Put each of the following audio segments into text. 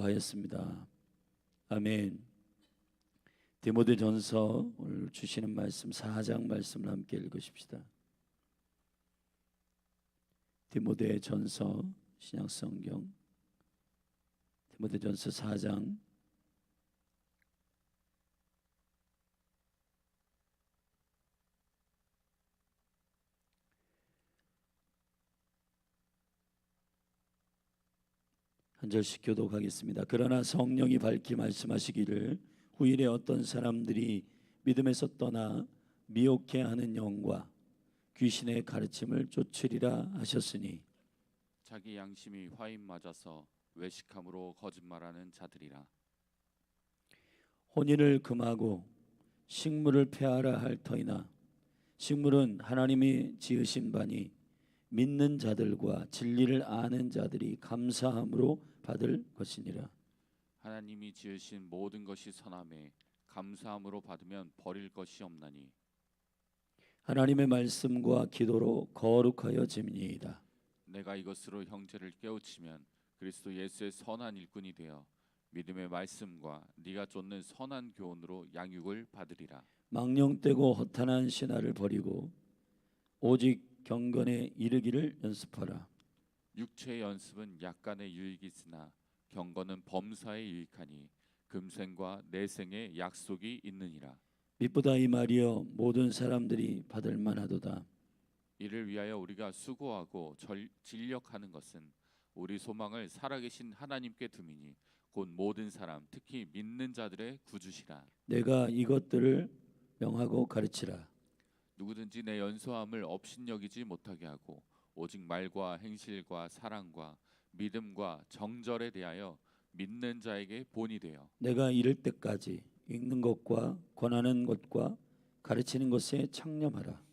하였습니다. 아멘. 디모데전서 오늘 주시는 말씀 4장 말씀을 함께 읽으십시다. 디모데전서 신약성경 디모데전서 4장 한 절씩 교독하겠습니다. 그러나 성령이 밝히 말씀하시기를 후일에 어떤 사람들이 믿음에서 떠나 미혹해 하는 영과 귀신의 가르침을 쫓으리라 하셨으니 자기 양심이 화인 맞아서 외식함으로 거짓말하는 자들이라. 혼인을 금하고 식물을 폐하라 할 터이나 식물은 하나님이 지으신 바니 믿는 자들과 진리를 아는 자들이 감사함으로 받을 것이니라. 하나님이 지으신 모든 것이 선함에 감사함으로 받으면 버릴 것이 없나니 하나님의 말씀과 기도로 거룩하여짐이니이다. 내가 이것으로 형제를 깨우치면 그리스도 예수의 선한 일꾼이 되어 믿음의 말씀과 네가 쫓는 선한 교훈으로 양육을 받으리라. 망령되고 허탄한 신화를 버리고 오직 경건에 이르기를 연습하라. 육체의 연습은 약간의 유익이 있으나 경건은 범사에 유익하니 금생과 내생의 약속이 있느니라. 미쁘다 이 말이여 모든 사람들이 받을 만하도다. 이를 위하여 우리가 수고하고 진력하는 것은 우리 소망을 살아계신 하나님께 둠이니 곧 모든 사람 특히 믿는 자들의 구주시라. 내가 이것들을 명하고 가르치라. 누구든지 내 연소함을 업신여기지 못하게 하고 오직 말과 행실과 사랑과 믿음과 정절에 대하여 믿는 자에게 본이 되어 내가 이를 때까지 읽는 것과 권하는 것과 가르치는 것에 창념하라.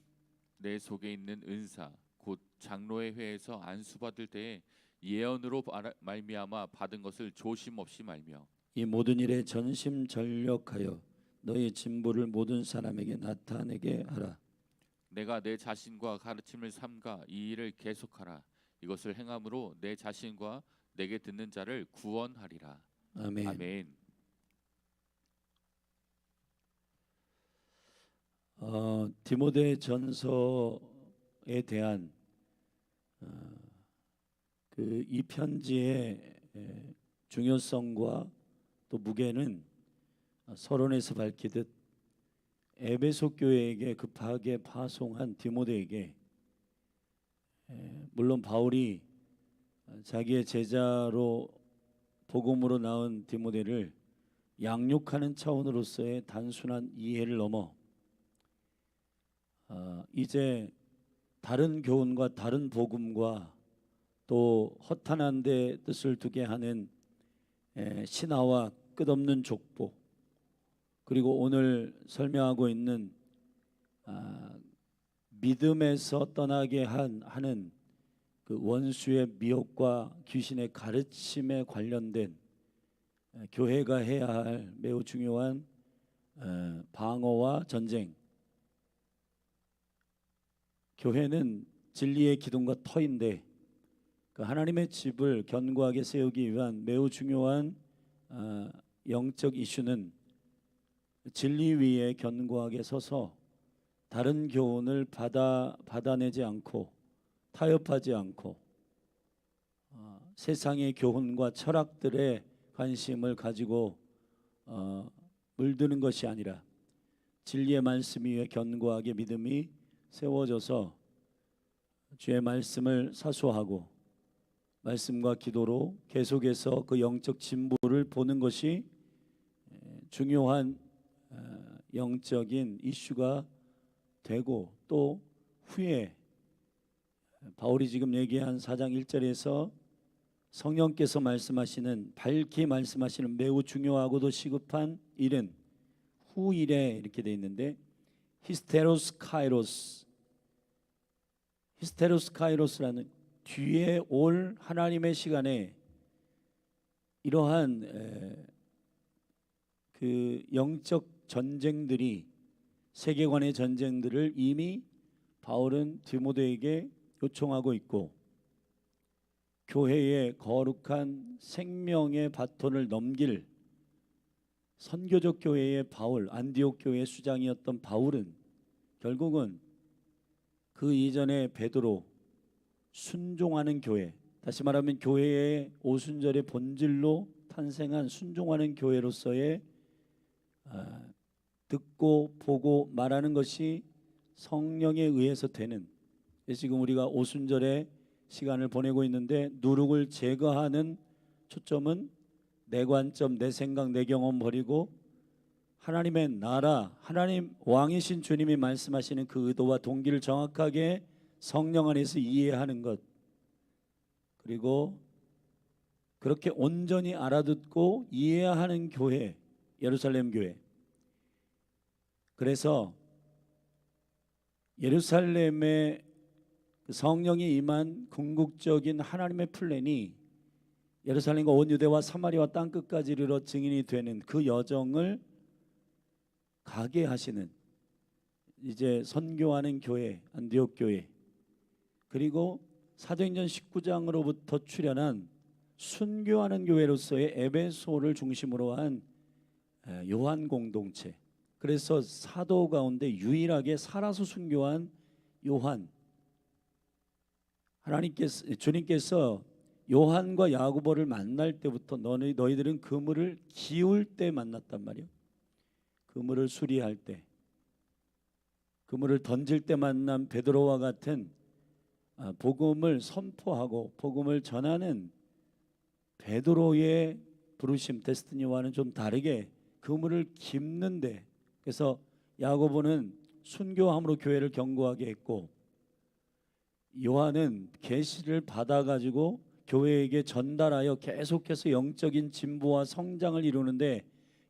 내 속에 있는 은사 곧 장로의 회에서 안수받을 때에 예언으로 말미암아 받은 것을 조심 없이 말며 이 모든 일에 전심전력하여 너의 진보를 모든 사람에게 나타내게 하라. 내가 내 자신과 가르침을 삼가 이 일을 계속하라. 이것을 행함으로 내 자신과 내게 듣는 자를 구원하리라. 아멘. 아멘. 디모데전서에 대한 이 편지의 중요성과 또 무게는 서론에서 밝히듯 에베소 교회에게 급하게 파송한 디모데에게 물론 바울이 자기의 제자로 복음으로 나온 디모데를 양육하는 차원으로서의 단순한 이해를 넘어 이제 다른 교훈과 다른 복음과 또 허탄한 데 뜻을 두게 하는 신화와 끝없는 족보 그리고 오늘 설명하고 있는 믿음에서 떠나게 하는 그 원수의 미혹과 귀신의 가르침에 관련된 교회가 해야 할 매우 중요한 방어와 전쟁. 교회는 진리의 기둥과 터인데 그 하나님의 집을 견고하게 세우기 위한 매우 중요한 영적 이슈는 진리 위에 견고하게 서서 다른 교훈을 받아내지 않고 타협하지 않고 세상의 교훈과 철학들의 관심을 가지고 물드는 것이 아니라 진리의 말씀 위에 견고하게 믿음이 세워져서 주의 말씀을 사수하고 말씀과 기도로 계속해서 그 영적 진보를 보는 것이 중요한 영적인 이슈가 되고 또 후에 바울이 지금 얘기한 4장 1절에서 성령께서 말씀하시는 밝히 말씀하시는 매우 중요하고도 시급한 일은 후일에 이렇게 되어 있는데 히스테로스 카이로스라는 뒤에 올 하나님의 시간에 이러한 그 영적 전쟁들이 세계관의 전쟁들을 이미 바울은 디모데에게 요청하고 있고 교회의 거룩한 생명의 바톤을 넘길 선교적 교회의 바울, 안디옥 교회의 수장이었던 바울은 결국은 그 이전에 베드로, 순종하는 교회, 다시 말하면 교회의 오순절의 본질로 탄생한 순종하는 교회로서의 듣고 보고 말하는 것이 성령에 의해서 되는, 지금 우리가 오순절의 시간을 보내고 있는데 누룩을 제거하는 초점은 내 관점, 내 생각, 내 경험 버리고 하나님의 나라, 하나님 왕이신 주님이 말씀하시는 그 의도와 동기를 정확하게 성령 안에서 이해하는 것, 그리고 그렇게 온전히 알아듣고 이해하는 교회, 예루살렘 교회. 그래서 예루살렘에 성령이 임한 궁극적인 하나님의 플랜이 예루살렘과 온 유대와 사마리아 땅끝까지 이르러 증인이 되는 그 여정을 가게 하시는, 이제 선교하는 교회, 안디옥 교회, 그리고 사도행전 19장으로부터 출현한 순교하는 교회로서의 에베소를 중심으로 한 요한 공동체. 그래서 사도 가운데 유일하게 살아서 순교한 요한, 주님께서 요한과 야고보를 만날 때부터 너희들은 그물을 기울 때 만났단 말이에요. 그물을 수리할 때, 그물을 던질 때 만난 베드로와 같은 복음을 선포하고 복음을 전하는 베드로의 부르심, 데스티니와는 좀 다르게 그물을 깁는데, 그래서 야고보는 순교함으로 교회를 견고하게 했고, 요한은 계시를 받아가지고 교회에게 전달하여 계속해서 영적인 진보와 성장을 이루는데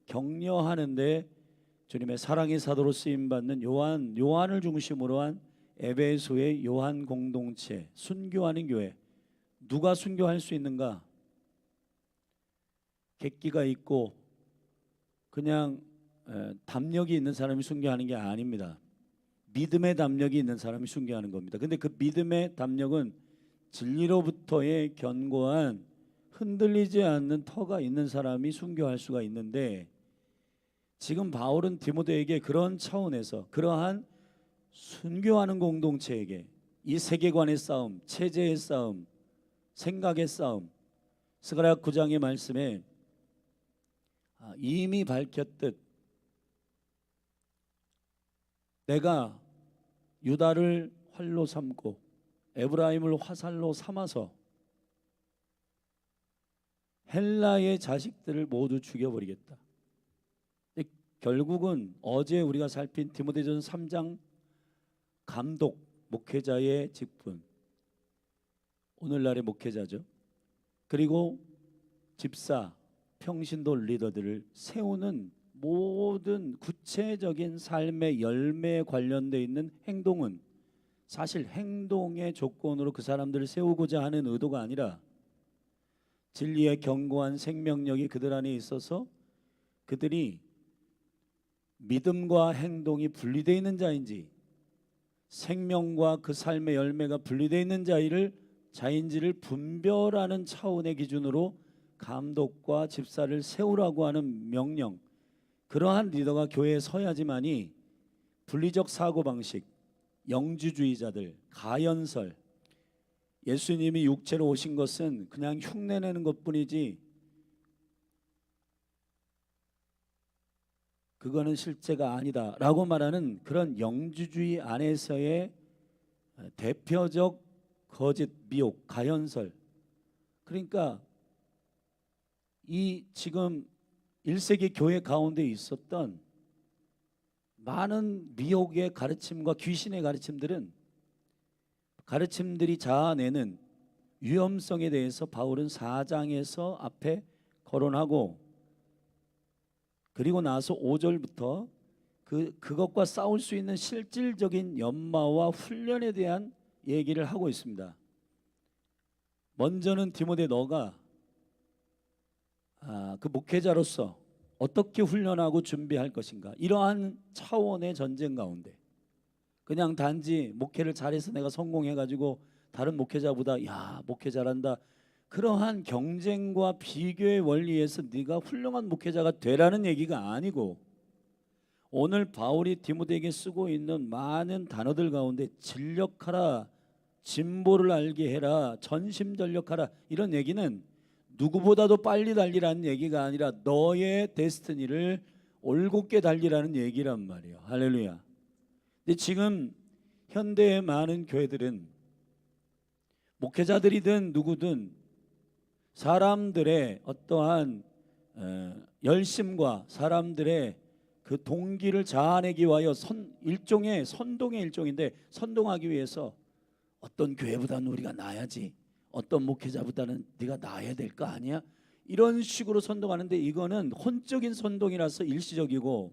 격려하는데 주님의 사랑의 사도로 쓰임받는 요한을 중심으로 한 에베소의 요한 공동체, 순교하는 교회. 누가 순교할 수 있는가? 객기가 있고 그냥 담력이 있는 사람이 순교하는 게 아닙니다. 믿음의 담력이 있는 사람이 순교하는 겁니다. 근데 그 믿음의 담력은 진리로부터의 견고한 흔들리지 않는 터가 있는 사람이 순교할 수가 있는데, 지금 바울은 디모데에게 그런 차원에서 그러한 순교하는 공동체에게 이 세계관의 싸움, 체제의 싸움, 생각의 싸움, 스가랴 9장의 말씀에 이미 밝혔듯 내가 유다를 활로 삼고 에브라임을 화살로 삼아서 헬라의 자식들을 모두 죽여버리겠다. 결국은 어제 우리가 살핀 디모데전 3장 감독, 목회자의 직분, 오늘날의 목회자죠. 그리고 집사, 평신도 리더들을 세우는 모든 구체적인 삶의 열매에 관련되어 있는 행동은 사실 행동의 조건으로 그 사람들을 세우고자 하는 의도가 아니라 진리의 견고한 생명력이 그들 안에 있어서 그들이 믿음과 행동이 분리되어 있는 자인지, 생명과 그 삶의 열매가 분리되어 있는 자인지를 분별하는 차원의 기준으로 감독과 집사를 세우라고 하는 명령, 그러한 리더가 교회에 서야지만이 분리적 사고방식, 영주주의자들, 가연설, 예수님이 육체로 오신 것은 그냥 흉내내는 것뿐이지 그거는 실제가 아니다 라고 말하는 그런 영주주의 안에서의 대표적 거짓, 미혹, 가연설. 그러니까 이 지금 1세기 교회 가운데 있었던 많은 미혹의 가르침과 귀신의 가르침들이 자아내는 위험성에 대해서 바울은 4장에서 앞에 거론하고, 그리고 나서 5절부터 그것과 싸울 수 있는 실질적인 연마와 훈련에 대한 얘기를 하고 있습니다. 먼저는 디모데, 너가 그 목회자로서 어떻게 훈련하고 준비할 것인가, 이러한 차원의 전쟁 가운데 그냥 단지 목회를 잘해서 내가 성공해가지고 다른 목회자보다 야 목회 잘한다 그러한 경쟁과 비교의 원리에서 네가 훌륭한 목회자가 되라는 얘기가 아니고, 오늘 바울이 디모데에게 쓰고 있는 많은 단어들 가운데 진력하라, 진보를 알게 해라, 전심전력하라, 이런 얘기는 누구보다도 빨리 달리라는 얘기가 아니라 너의 데스티니를 올곧게 달리라는 얘기란 말이에요. 할렐루야. 근데 지금 현대의 많은 교회들은 목회자들이든 누구든 사람들의 어떠한 열심과 사람들의 그 동기를 자아내기 위하여 일종의 선동의 일종인데, 선동하기 위해서 어떤 교회보다는 우리가 나아야지, 어떤 목회자보다는 네가 나아야 될 거 아니야, 이런 식으로 선동하는데, 이거는 혼적인 선동이라서 일시적이고,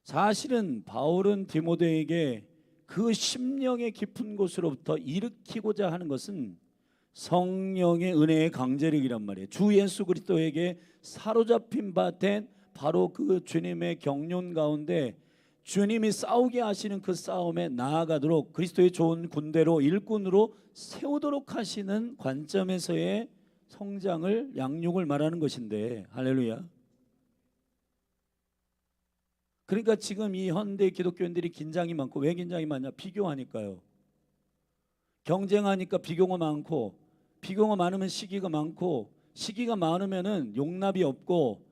사실은 바울은 디모데에게 그 심령의 깊은 곳으로부터 일으키고자 하는 것은 성령의 은혜의 강제력이란 말이에요. 주 예수 그리스도에게 사로잡힌 바 된 바로 그 주님의 경륜 가운데 주님이 싸우게 하시는 그 싸움에 나아가도록 그리스도의 좋은 군대로, 일꾼으로 세우도록 하시는 관점에서의 성장을, 양육을 말하는 것인데, 할렐루야. 그러니까 지금 이 현대 기독교인들이 긴장이 많고, 왜 긴장이 많냐? 비교하니까요. 경쟁하니까 비교가 많고, 비교가 많으면 시기가 많고, 시기가 많으면은 용납이 없고,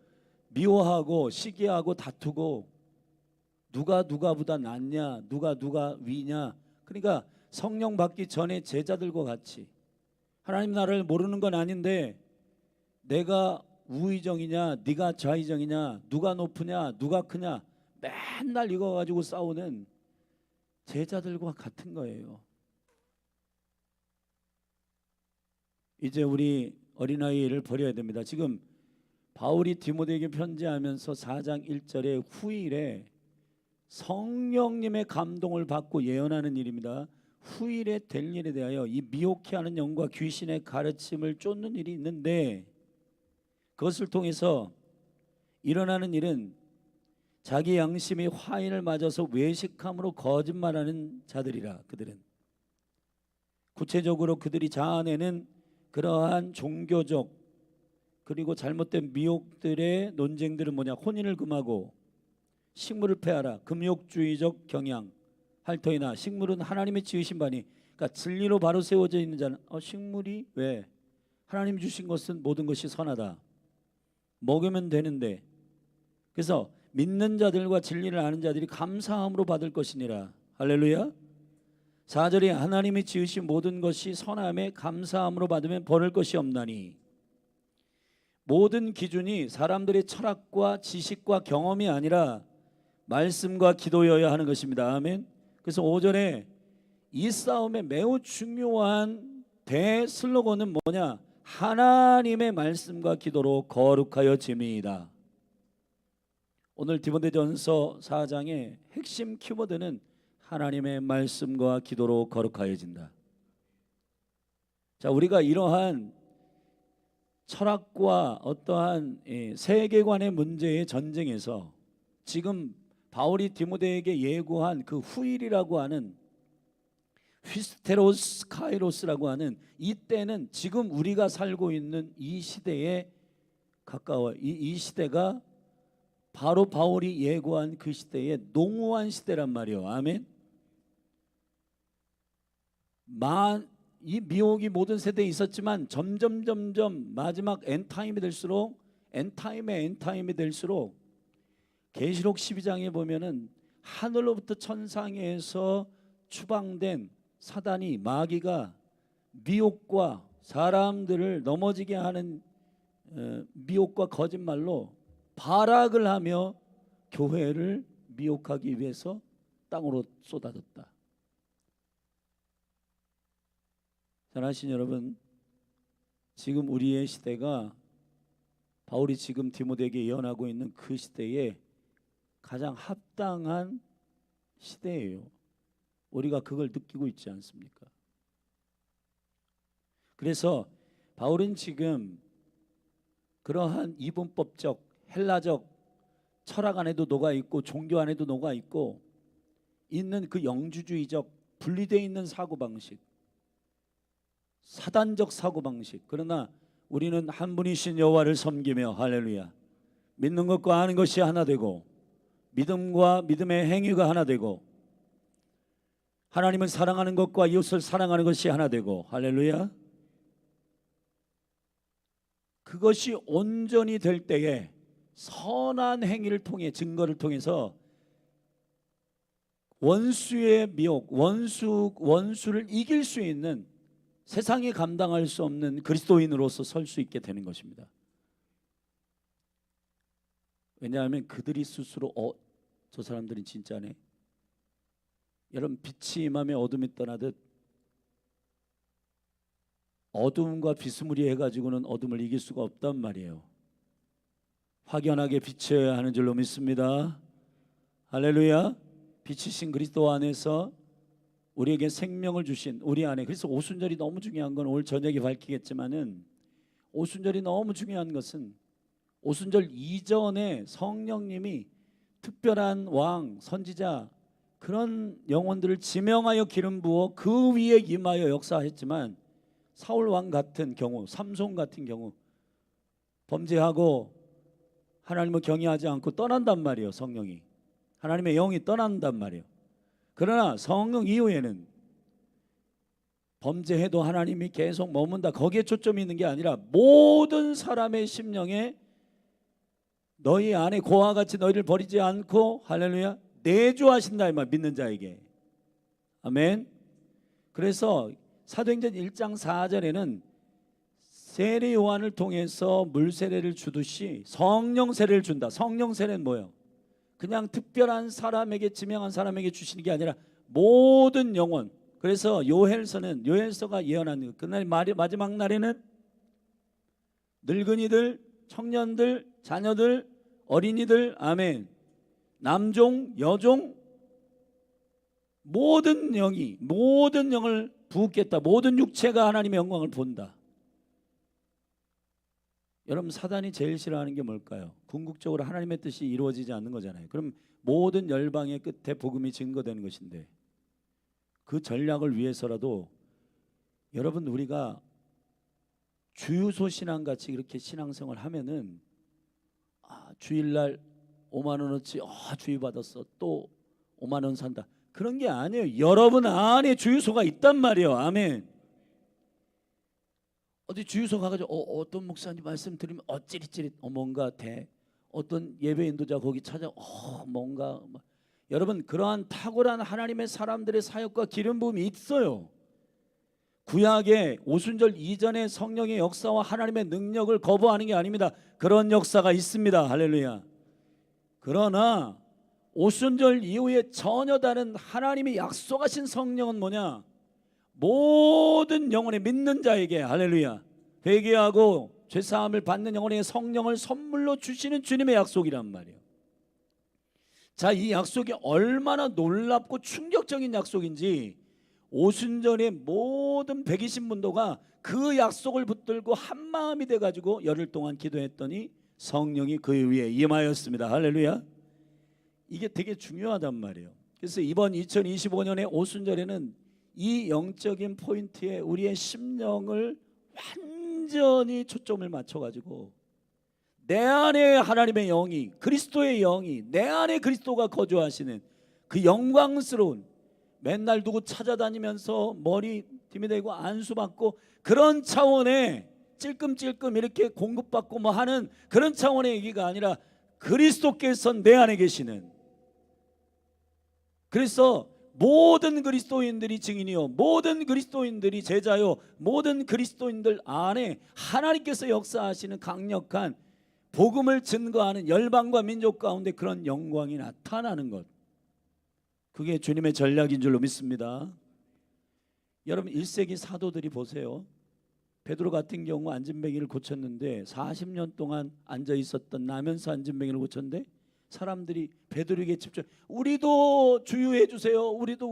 미워하고 시기하고 다투고, 누가 누가보다 낫냐, 누가 위냐. 그러니까 성령 받기 전에 제자들과 같이, 하나님 나라를 모르는 건 아닌데 내가 우의정이냐 네가 좌의정이냐, 누가 높으냐 누가 크냐, 맨날 이거 가지고 싸우는 제자들과 같은 거예요. 이제 우리 어린아이를 버려야 됩니다. 지금 바울이 디모데에게 편지하면서 4장 1절에 후일에 성령님의 감동을 받고 예언하는 일입니다. 후일에 될 일에 대하여 이 미혹해 하는 영과 귀신의 가르침을 쫓는 일이 있는데, 그것을 통해서 일어나는 일은 자기 양심이 화인을 맞아서 외식함으로 거짓말하는 자들이라. 그들은 구체적으로 그들이 자아내는 그러한 종교적 그리고 잘못된 미혹들의 논쟁들은 뭐냐? 혼인을 금하고 식물을 폐하라, 금욕주의적 경향, 할터이나 식물은 하나님의 지으신 바니. 그러니까 진리로 바로 세워져 있는 자는 식물이 왜? 하나님 주신 것은 모든 것이 선하다, 먹으면 되는데. 그래서 믿는 자들과 진리를 아는 자들이 감사함으로 받을 것이니라. 할렐루야. 4절에 하나님이 지으신 모든 것이 선함에 감사함으로 받으면 버릴 것이 없나니. 모든 기준이 사람들의 철학과 지식과 경험이 아니라 말씀과 기도여야 하는 것입니다. 아멘. 그래서 5절에 이 싸움의 매우 중요한 대슬로건은 뭐냐? 하나님의 말씀과 기도로 거룩하여 짐이다. 오늘 디모데전서 4장의 핵심 키워드는 하나님의 말씀과 기도로 거룩하여진다. 자, 우리가 이러한 철학과 어떠한 세계관의 문제의 전쟁에서 지금 바울이 디모데에게 예고한 그 후일이라고 하는 휘스테로스 카이로스라고 하는 이 때는 지금 우리가 살고 있는 이 시대에 가까워. 이 시대가 바로 바울이 예고한 그 시대의 농후한 시대란 말이에요. 아멘. 이 미혹이 모든 세대에 있었지만 점점 마지막 엔타임이 될수록, 엔타임이 될수록 계시록 12장에 보면은 하늘로부터 천상에서 추방된 사단이, 마귀가 미혹과 사람들을 넘어지게 하는 미혹과 거짓말로 발악을 하며 교회를 미혹하기 위해서 땅으로 쏟아졌다. 사랑하신 여러분, 지금 우리의 시대가 바울이 지금 디모데에게 예언하고 있는 그 시대에 가장 합당한 시대예요. 우리가 그걸 느끼고 있지 않습니까? 그래서 바울은 지금 그러한 이분법적 헬라적 철학 안에도 녹아 있고 종교 안에도 녹아 있고 있는 그 영주주의적 분리되어 있는 사고방식, 사단적 사고방식. 그러나 우리는 한 분이신 여호와를 섬기며 할렐루야, 믿는 것과 아는 것이 하나 되고, 믿음과 믿음의 행위가 하나 되고, 하나님을 사랑하는 것과 이웃을 사랑하는 것이 하나 되고, 할렐루야, 그것이 온전히 될 때에 선한 행위를 통해, 증거를 통해서 원수의 미혹, 원수를 이길 수 있는, 세상이 감당할 수 없는 그리스도인으로서 설 수 있게 되는 것입니다. 왜냐하면 그들이 스스로 저 사람들이 진짜네. 여러분, 빛이 임하며 어둠이 떠나듯 어둠과 비스무리해 가지고는 어둠을 이길 수가 없단 말이에요. 확연하게 비춰야 하는 줄로 믿습니다. 할렐루야. 빛이신 그리스도 안에서 우리에게 생명을 주신 우리 안에, 그래서 오순절이 너무 중요한 건 오늘 저녁에 밝히겠지만은, 오순절이 너무 중요한 것은 오순절 이전에 성령님이 특별한 왕, 선지자, 그런 영혼들을 지명하여 기름 부어 그 위에 임하여 역사했지만, 사울 왕 같은 경우, 삼손 같은 경우 범죄하고 하나님을 경외하지 않고 떠난단 말이에요. 성령이, 하나님의 영이 떠난단 말이에요. 그러나 성령 이후에는 범죄해도 하나님이 계속 머문다, 거기에 초점이 있는 게 아니라 모든 사람의 심령에 너희 안에 고와 같이 너희를 버리지 않고, 할렐루야, 내주하신다 이 말, 믿는 자에게. 아멘. 그래서 사도행전 1장 4절에는 세례 요한을 통해서 물 세례를 주듯이 성령 세례를 준다. 성령 세례는 뭐예요? 그냥 특별한 사람에게, 지명한 사람에게 주시는 게 아니라 모든 영혼. 그래서 요엘서가 예언한 것, 그날 마지막 날에는 늙은이들, 청년들, 자녀들, 어린이들, 아멘, 남종, 여종, 모든 영을 부으겠다. 모든 육체가 하나님의 영광을 본다. 여러분, 사단이 제일 싫어하는 게 뭘까요? 궁극적으로 하나님의 뜻이 이루어지지 않는 거잖아요. 그럼 모든 열방의 끝에 복음이 증거되는 것인데, 그 전략을 위해서라도 여러분, 우리가 주유소 신앙같이 이렇게 신앙생활을 하면은, 주일날 5만 원어치 주유 받았어, 또 5만 원 산다, 그런 게 아니에요. 여러분 안에 주유소가 있단 말이에요. 아멘. 어디 주유소 가가지고 어떤 목사님 말씀 들으면 찌릿찌릿 뭔가 어떤 예배 인도자 거기 찾아 뭔가 여러분, 그러한 탁월한 하나님의 사람들의 사역과 기름 부음이 있어요. 구약의 오순절 이전의 성령의 역사와 하나님의 능력을 거부하는 게 아닙니다. 그런 역사가 있습니다. 할렐루야. 그러나 오순절 이후에 전혀 다른 하나님이 약속하신 성령은 뭐냐? 모든 영혼의 믿는 자에게, 할렐루야, 회개하고 죄사함을 받는 영혼의 성령을 선물로 주시는 주님의 약속이란 말이에요. 자, 이 약속이 얼마나 놀랍고 충격적인 약속인지 오순절의 모든 120문도가 그 약속을 붙들고 한마음이 돼가지고 열흘 동안 기도했더니 성령이 그 위에 임하였습니다. 할렐루야. 이게 되게 중요하단 말이에요. 그래서 이번 2025년의 오순절에는 이 영적인 포인트에 우리의 심령을 완전히 초점을 맞춰가지고, 내 안에 하나님의 영이, 그리스도의 영이, 내 안에 그리스도가 거주하시는 그 영광스러운, 맨날 누구 찾아다니면서 머리 디미대고 안수받고 그런 차원의 찔끔찔끔 이렇게 공급받고 뭐 하는 그런 차원의 얘기가 아니라, 그리스도께서 내 안에 계시는, 그래서 모든 그리스도인들이 증인이요, 모든 그리스도인들이 제자요, 모든 그리스도인들 안에 하나님께서 역사하시는 강력한 복음을 증거하는 열방과 민족 가운데 그런 영광이 나타나는 것, 그게 주님의 전략인 줄로 믿습니다. 여러분, 1세기 사도들이 보세요. 베드로 같은 경우 안진뱅이를 고쳤는데 40년 동안 앉아 있었던 나면서 안진뱅이를 고쳤는데, 사람들이 베드로에게 집중, 우리도 주유해 주세요, 우리도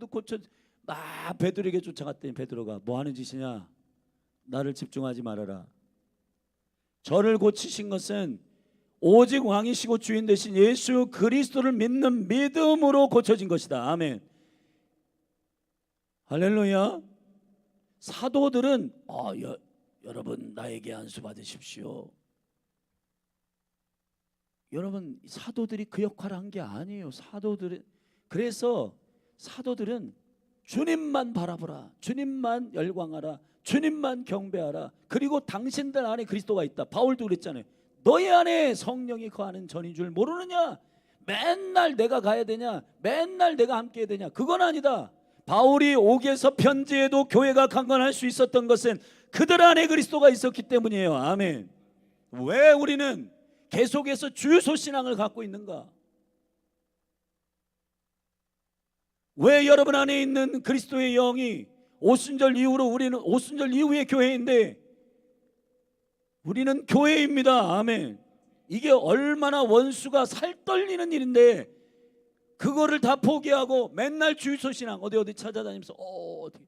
고쳐, 막 베드로에게 쫓아갔더니 베드로가 뭐 하는 짓이냐, 나를 집중하지 말아라. 저를 고치신 것은 오직 왕이시고 주인 되신 예수 그리스도를 믿는 믿음으로 고쳐진 것이다. 아멘. 할렐루야. 사도들은 여러분 나에게 안수 받으십시오. 여러분 사도들이 그 역할을 한 게 아니에요. 그래서 사도들은 주님만 바라보라, 주님만 열광하라, 주님만 경배하라. 그리고 당신들 안에 그리스도가 있다. 바울도 그랬잖아요. 너희 안에 성령이 거하는 전인 줄 모르느냐? 맨날 내가 가야 되냐? 맨날 내가 함께 해야 되냐? 그건 아니다. 바울이 옥에서 편지해도 교회가 강건할 수 있었던 것은 그들 안에 그리스도가 있었기 때문이에요. 아멘. 왜 우리는 계속해서 주유소 신앙을 갖고 있는가? 왜 여러분 안에 있는 그리스도의 영이 오순절 이후로 우리는 오순절 이후의 교회인데 우리는 교회입니다. 아멘. 이게 얼마나 원수가 살떨리는 일인데 그거를 다 포기하고 맨날 주유소 신앙 어디 찾아다니면서 어디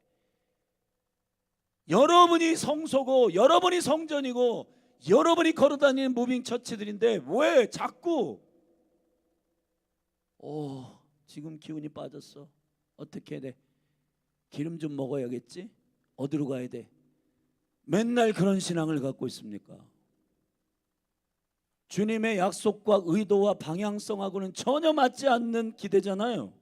여러분이 성소고 여러분이 성전이고 여러분이 걸어다니는 무빙 처치들인데 왜 자꾸 지금 기운이 빠졌어. 어떻게 해야 돼? 기름 좀 먹어야겠지? 어디로 가야 돼? 맨날 그런 신앙을 갖고 있습니까? 주님의 약속과 의도와 방향성하고는 전혀 맞지 않는 기대잖아요.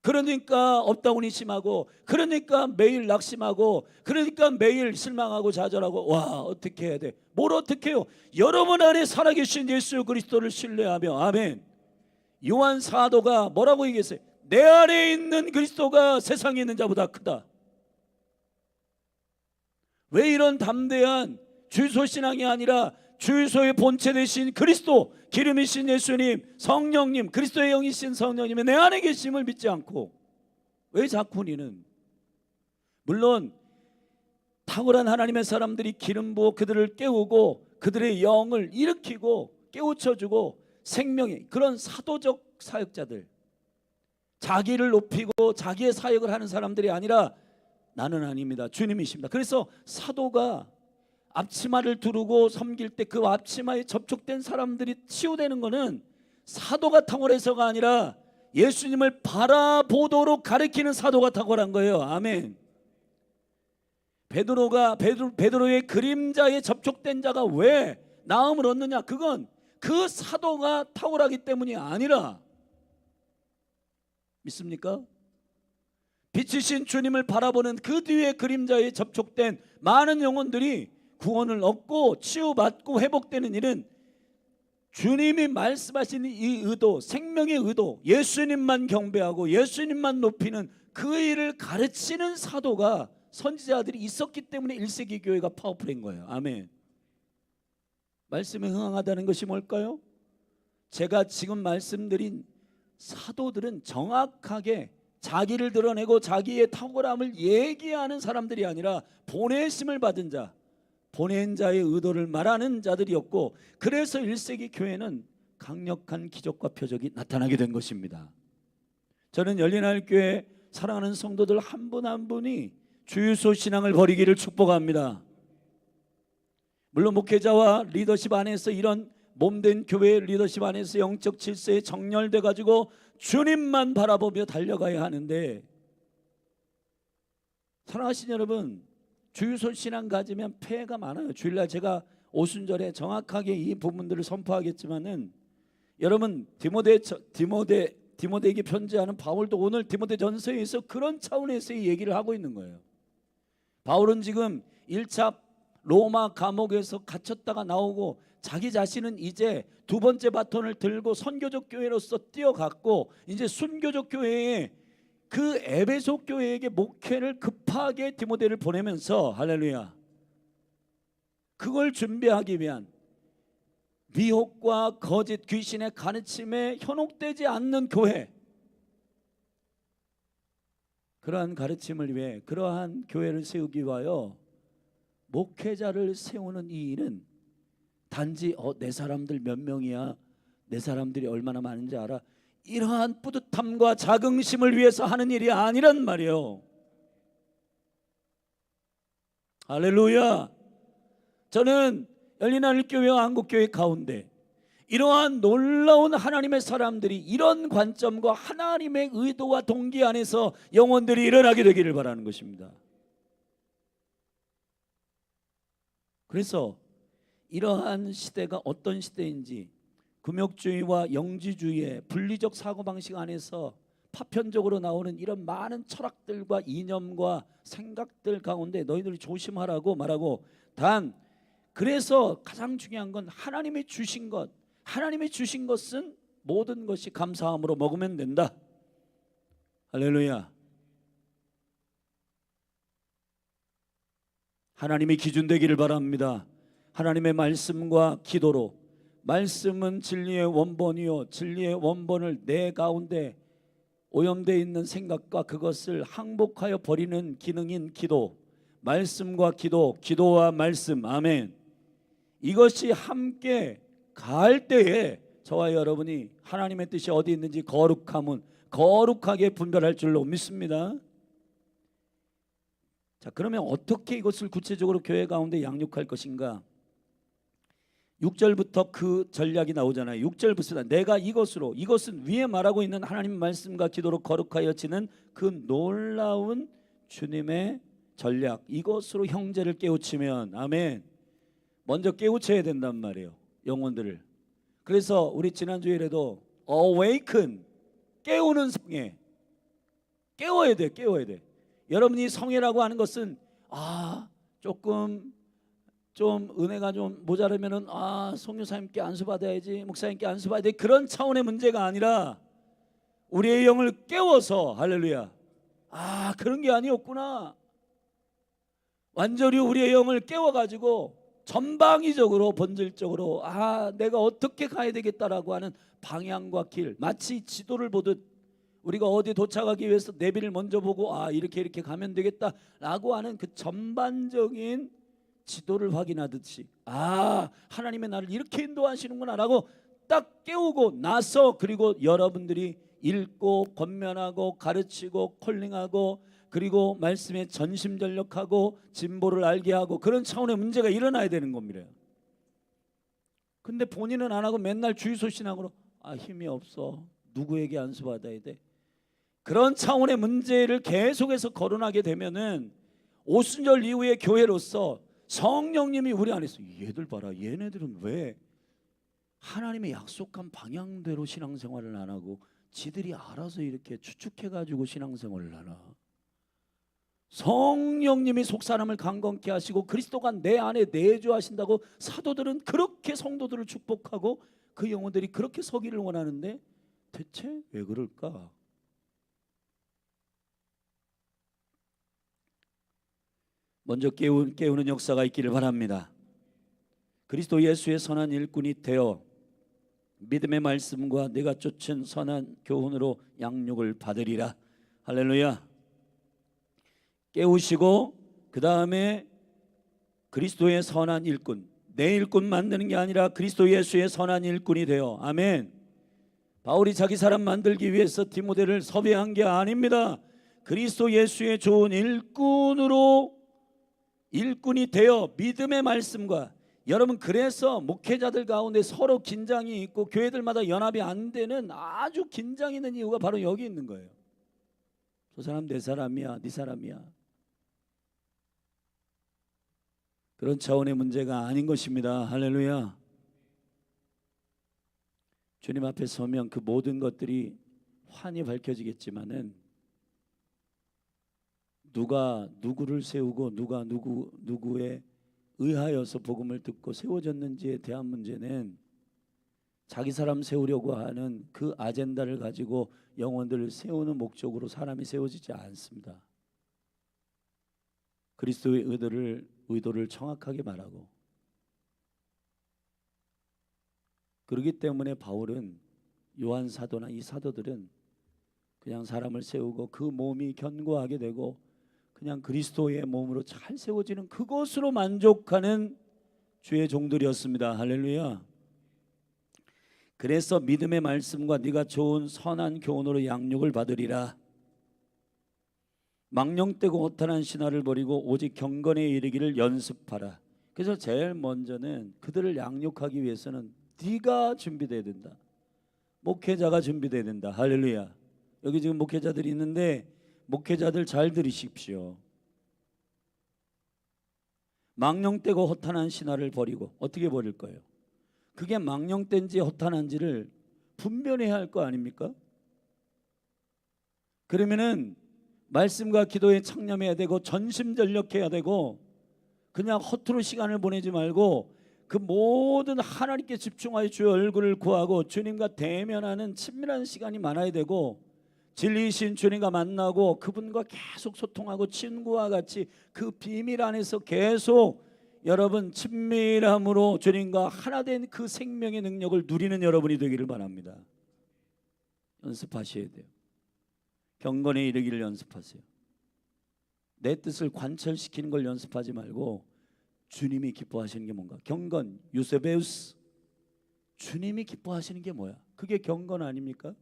그러니까 업다운이 심하고, 그러니까 매일 낙심하고, 그러니까 매일 실망하고 좌절하고. 와, 어떻게 해야 돼? 뭘 어떻게 해요? 여러분 안에 살아계신 예수 그리스도를 신뢰하며. 아멘. 요한 사도가 뭐라고 얘기했어요? 내 안에 있는 그리스도가 세상에 있는 자보다 크다. 왜 이런 담대한 주유소 신앙이 아니라 주유소의 본체 되신 그리스도, 기름이신 예수님, 성령님, 그리스도의 영이신 성령님의 내 안에 계심을 믿지 않고 왜 자꾸 우리는, 물론 탁월한 하나님의 사람들이 기름 부어 그들을 깨우고 그들의 영을 일으키고 깨우쳐주고 생명의 그런 사도적 사역자들, 자기를 높이고 자기의 사역을 하는 사람들이 아니라 나는 아닙니다. 주님이십니다. 그래서 사도가 앞치마를 두르고 섬길 때 그 앞치마에 접촉된 사람들이 치유되는 것은 사도가 탁월해서가 아니라 예수님을 바라보도록 가르치는 사도가 탁월한 거예요. 아멘. 베드로의 그림자에 접촉된 자가 왜 나음을 얻느냐? 그건 그 사도가 탁월하기 때문이 아니라, 믿습니까? 빛이신 주님을 바라보는 그 뒤에 그림자에 접촉된 많은 영혼들이 구원을 얻고 치유받고 회복되는 일은 주님이 말씀하시는 이 의도, 생명의 의도, 예수님만 경배하고 예수님만 높이는 그 일을 가르치는 사도가, 선지자들이 있었기 때문에 1세기 교회가 파워풀한 거예요. 아멘. 말씀에 흥황하다는 것이 뭘까요? 제가 지금 말씀드린 사도들은 정확하게 자기를 드러내고 자기의 탁월함을 얘기하는 사람들이 아니라 보내심을 받은 자, 보낸 자의 의도를 말하는 자들이었고, 그래서 1세기 교회는 강력한 기적과 표적이 나타나게 된 것입니다. 저는 열린하늘교회 사랑하는 성도들 한 분 한 분이 주유소 신앙을 버리기를 축복합니다. 물론 목회자와 리더십 안에서, 이런 몸된 교회의 리더십 안에서 영적 질서에 정렬돼 가지고 주님만 바라보며 달려가야 하는데, 사랑하신 여러분, 주유소 신앙 가지면 폐해가 많아요. 주일날 제가 오순절에 정확하게 이 부분들을 선포하겠지만은, 여러분 디모데에게 편지하는 바울도 오늘 디모데전서에서 그런 차원에서의 얘기를 하고 있는 거예요. 바울은 지금 1차 로마 감옥에서 갇혔다가 나오고 자기 자신은 이제 두 번째 바톤을 들고 선교적 교회로서 뛰어갔고, 이제 순교적 교회에 그 에베소 교회에게 목회를 급하게 디모데를 보내면서, 할렐루야, 그걸 준비하기 위한 미혹과 거짓 귀신의 가르침에 현혹되지 않는 교회, 그러한 가르침을 위해, 그러한 교회를 세우기 위하여 목회자를 세우는 이 일은 단지 내 사람들 몇 명이야, 내 사람들이 얼마나 많은지 알아, 이러한 뿌듯함과 자긍심을 위해서 하는 일이 아니란 말이에요. 할렐루야. 저는 열린하늘교회와 한국교회 가운데 이러한 놀라운 하나님의 사람들이 이런 관점과 하나님의 의도와 동기 안에서 영혼들이 일어나게 되기를 바라는 것입니다. 그래서 이러한 시대가 어떤 시대인지, 금욕주의와 영지주의의 분리적 사고방식 안에서 파편적으로 나오는 이런 많은 철학들과 이념과 생각들 가운데 너희들이 조심하라고 말하고, 단 그래서 가장 중요한 건 하나님이 주신 것, 하나님이 주신 것은 모든 것이 감사함으로 먹으면 된다. 할렐루야. 하나님이 기준 되기를 바랍니다. 하나님의 말씀과 기도로, 말씀은 진리의 원본이요, 진리의 원본을 내 가운데 오염되어 있는 생각과 그것을 항복하여 버리는 기능인 기도, 말씀과 기도, 기도와 말씀, 아멘. 이것이 함께 갈 때에 저와 여러분이 하나님의 뜻이 어디 있는지 거룩함은 거룩하게 분별할 줄로 믿습니다. 자, 그러면 어떻게 이것을 구체적으로 교회 가운데 양육할 것인가? 6절부터 그 전략이 나오잖아요. 6절부터 내가 이것으로, 이것은 위에 말하고 있는 하나님 말씀과 기도로 거룩하여 지는 그 놀라운 주님의 전략, 이것으로 형제를 깨우치면, 아멘. 먼저 깨우쳐야 된단 말이에요, 영혼들을. 그래서 우리 지난주에도 awaken, 깨우는 성회, 깨워야 돼, 깨워야 돼. 여러분이 성회라고 하는 것은 조금 좀 은혜가 좀 모자르면은 성교사님께 안수 받아야지, 목사님께 안수 받아야 돼, 그런 차원의 문제가 아니라 우리의 영을 깨워서, 할렐루야, 그런 게 아니었구나. 완전히 우리의 영을 깨워가지고 전방위적으로, 본질적으로 내가 어떻게 가야 되겠다라고 하는 방향과 길, 마치 지도를 보듯 우리가 어디 도착하기 위해서 내비를 먼저 보고 이렇게 이렇게 가면 되겠다라고 하는 그 전반적인 지도를 확인하듯이 하나님의 나를 이렇게 인도하시는구나 라고 딱 깨우고 나서, 그리고 여러분들이 읽고 권면하고 가르치고 콜링하고 그리고 말씀에 전심전력하고 진보를 알게 하고, 그런 차원의 문제가 일어나야 되는 겁니다. 근데 본인은 안 하고 맨날 주유소 신앙으로 힘이 없어, 누구에게 안수 받아야 돼, 그런 차원의 문제를 계속해서 거론하게 되면은 오순절 이후의 교회로서 성령님이 우리 안에서 얘들 봐라, 얘네들은 왜 하나님의 약속한 방향대로 신앙생활을 안 하고 지들이 알아서 이렇게 추측해가지고 신앙생활을 하나. 성령님이 속사람을 강건케 하시고 그리스도가 내 안에 내주하신다고 사도들은 그렇게 성도들을 축복하고 그 영혼들이 그렇게 서기를 원하는데 대체 왜 그럴까? 먼저 깨우는 역사가 있기를 바랍니다. 그리스도 예수의 선한 일꾼이 되어 믿음의 말씀과 내가 쫓은 선한 교훈으로 양육을 받으리라. 할렐루야. 깨우시고 그 다음에 그리스도의 선한 일꾼, 내 일꾼 만드는 게 아니라 그리스도 예수의 선한 일꾼이 되어, 아멘. 바울이 자기 사람 만들기 위해서 디모데를 섭외한 게 아닙니다. 그리스도 예수의 좋은 일꾼이 되어 믿음의 말씀과, 여러분 그래서 목회자들 가운데 서로 긴장이 있고 교회들마다 연합이 안 되는 아주 긴장 있는 이유가 바로 여기 있는 거예요. 저 사람 내 사람이야, 네 사람이야. 그런 차원의 문제가 아닌 것입니다. 할렐루야. 주님 앞에 서면 그 모든 것들이 환히 밝혀지겠지만은 누가 누구를 세우고 누가 누구에 의하여서 복음을 듣고 세워졌는지에 대한 문제는 자기 사람 세우려고 하는 그 아젠다를 가지고 영혼들을 세우는 목적으로 사람이 세워지지 않습니다. 그리스도의 의도를 정확하게 말하고, 그렇기 때문에 바울은, 요한 사도나 이 사도들은 그냥 사람을 세우고 그 몸이 견고하게 되고 그냥 그리스도의 몸으로 잘 세워지는 그것으로 만족하는 주의 종들이었습니다. 할렐루야. 그래서 믿음의 말씀과 네가 좋은 선한 교훈으로 양육을 받으리라. 망령되고 허탄한 신화를 버리고 오직 경건에 이르기를 연습하라. 그래서 제일 먼저는 그들을 양육하기 위해서는 네가 준비돼야 된다. 목회자가 준비돼야 된다. 할렐루야. 여기 지금 목회자들이 있는데 목회자들 잘 들으십시오. 망령되고 허탄한 신화를 버리고. 어떻게 버릴 거예요? 그게 망령된지 허탄한지를 분별해야 할 거 아닙니까? 그러면은 말씀과 기도에 창념해야 되고 전심전력해야 되고, 그냥 허투루 시간을 보내지 말고 그 모든 하나님께 집중하여 주의 얼굴을 구하고 주님과 대면하는 친밀한 시간이 많아야 되고, 진리이신 주님과 만나고 그분과 계속 소통하고 친구와 같이 그 비밀 안에서 계속 여러분 친밀함으로 주님과 하나 된 그 생명의 능력을 누리는 여러분이 되기를 바랍니다. 연습하셔야 돼요. 경건에 이르기를 연습하세요. 내 뜻을 관철시키는 걸 연습하지 말고 주님이 기뻐하시는 게 뭔가. 경건, 유세베우스, 주님이 기뻐하시는 게 뭐야? 그게 경건 아닙니까?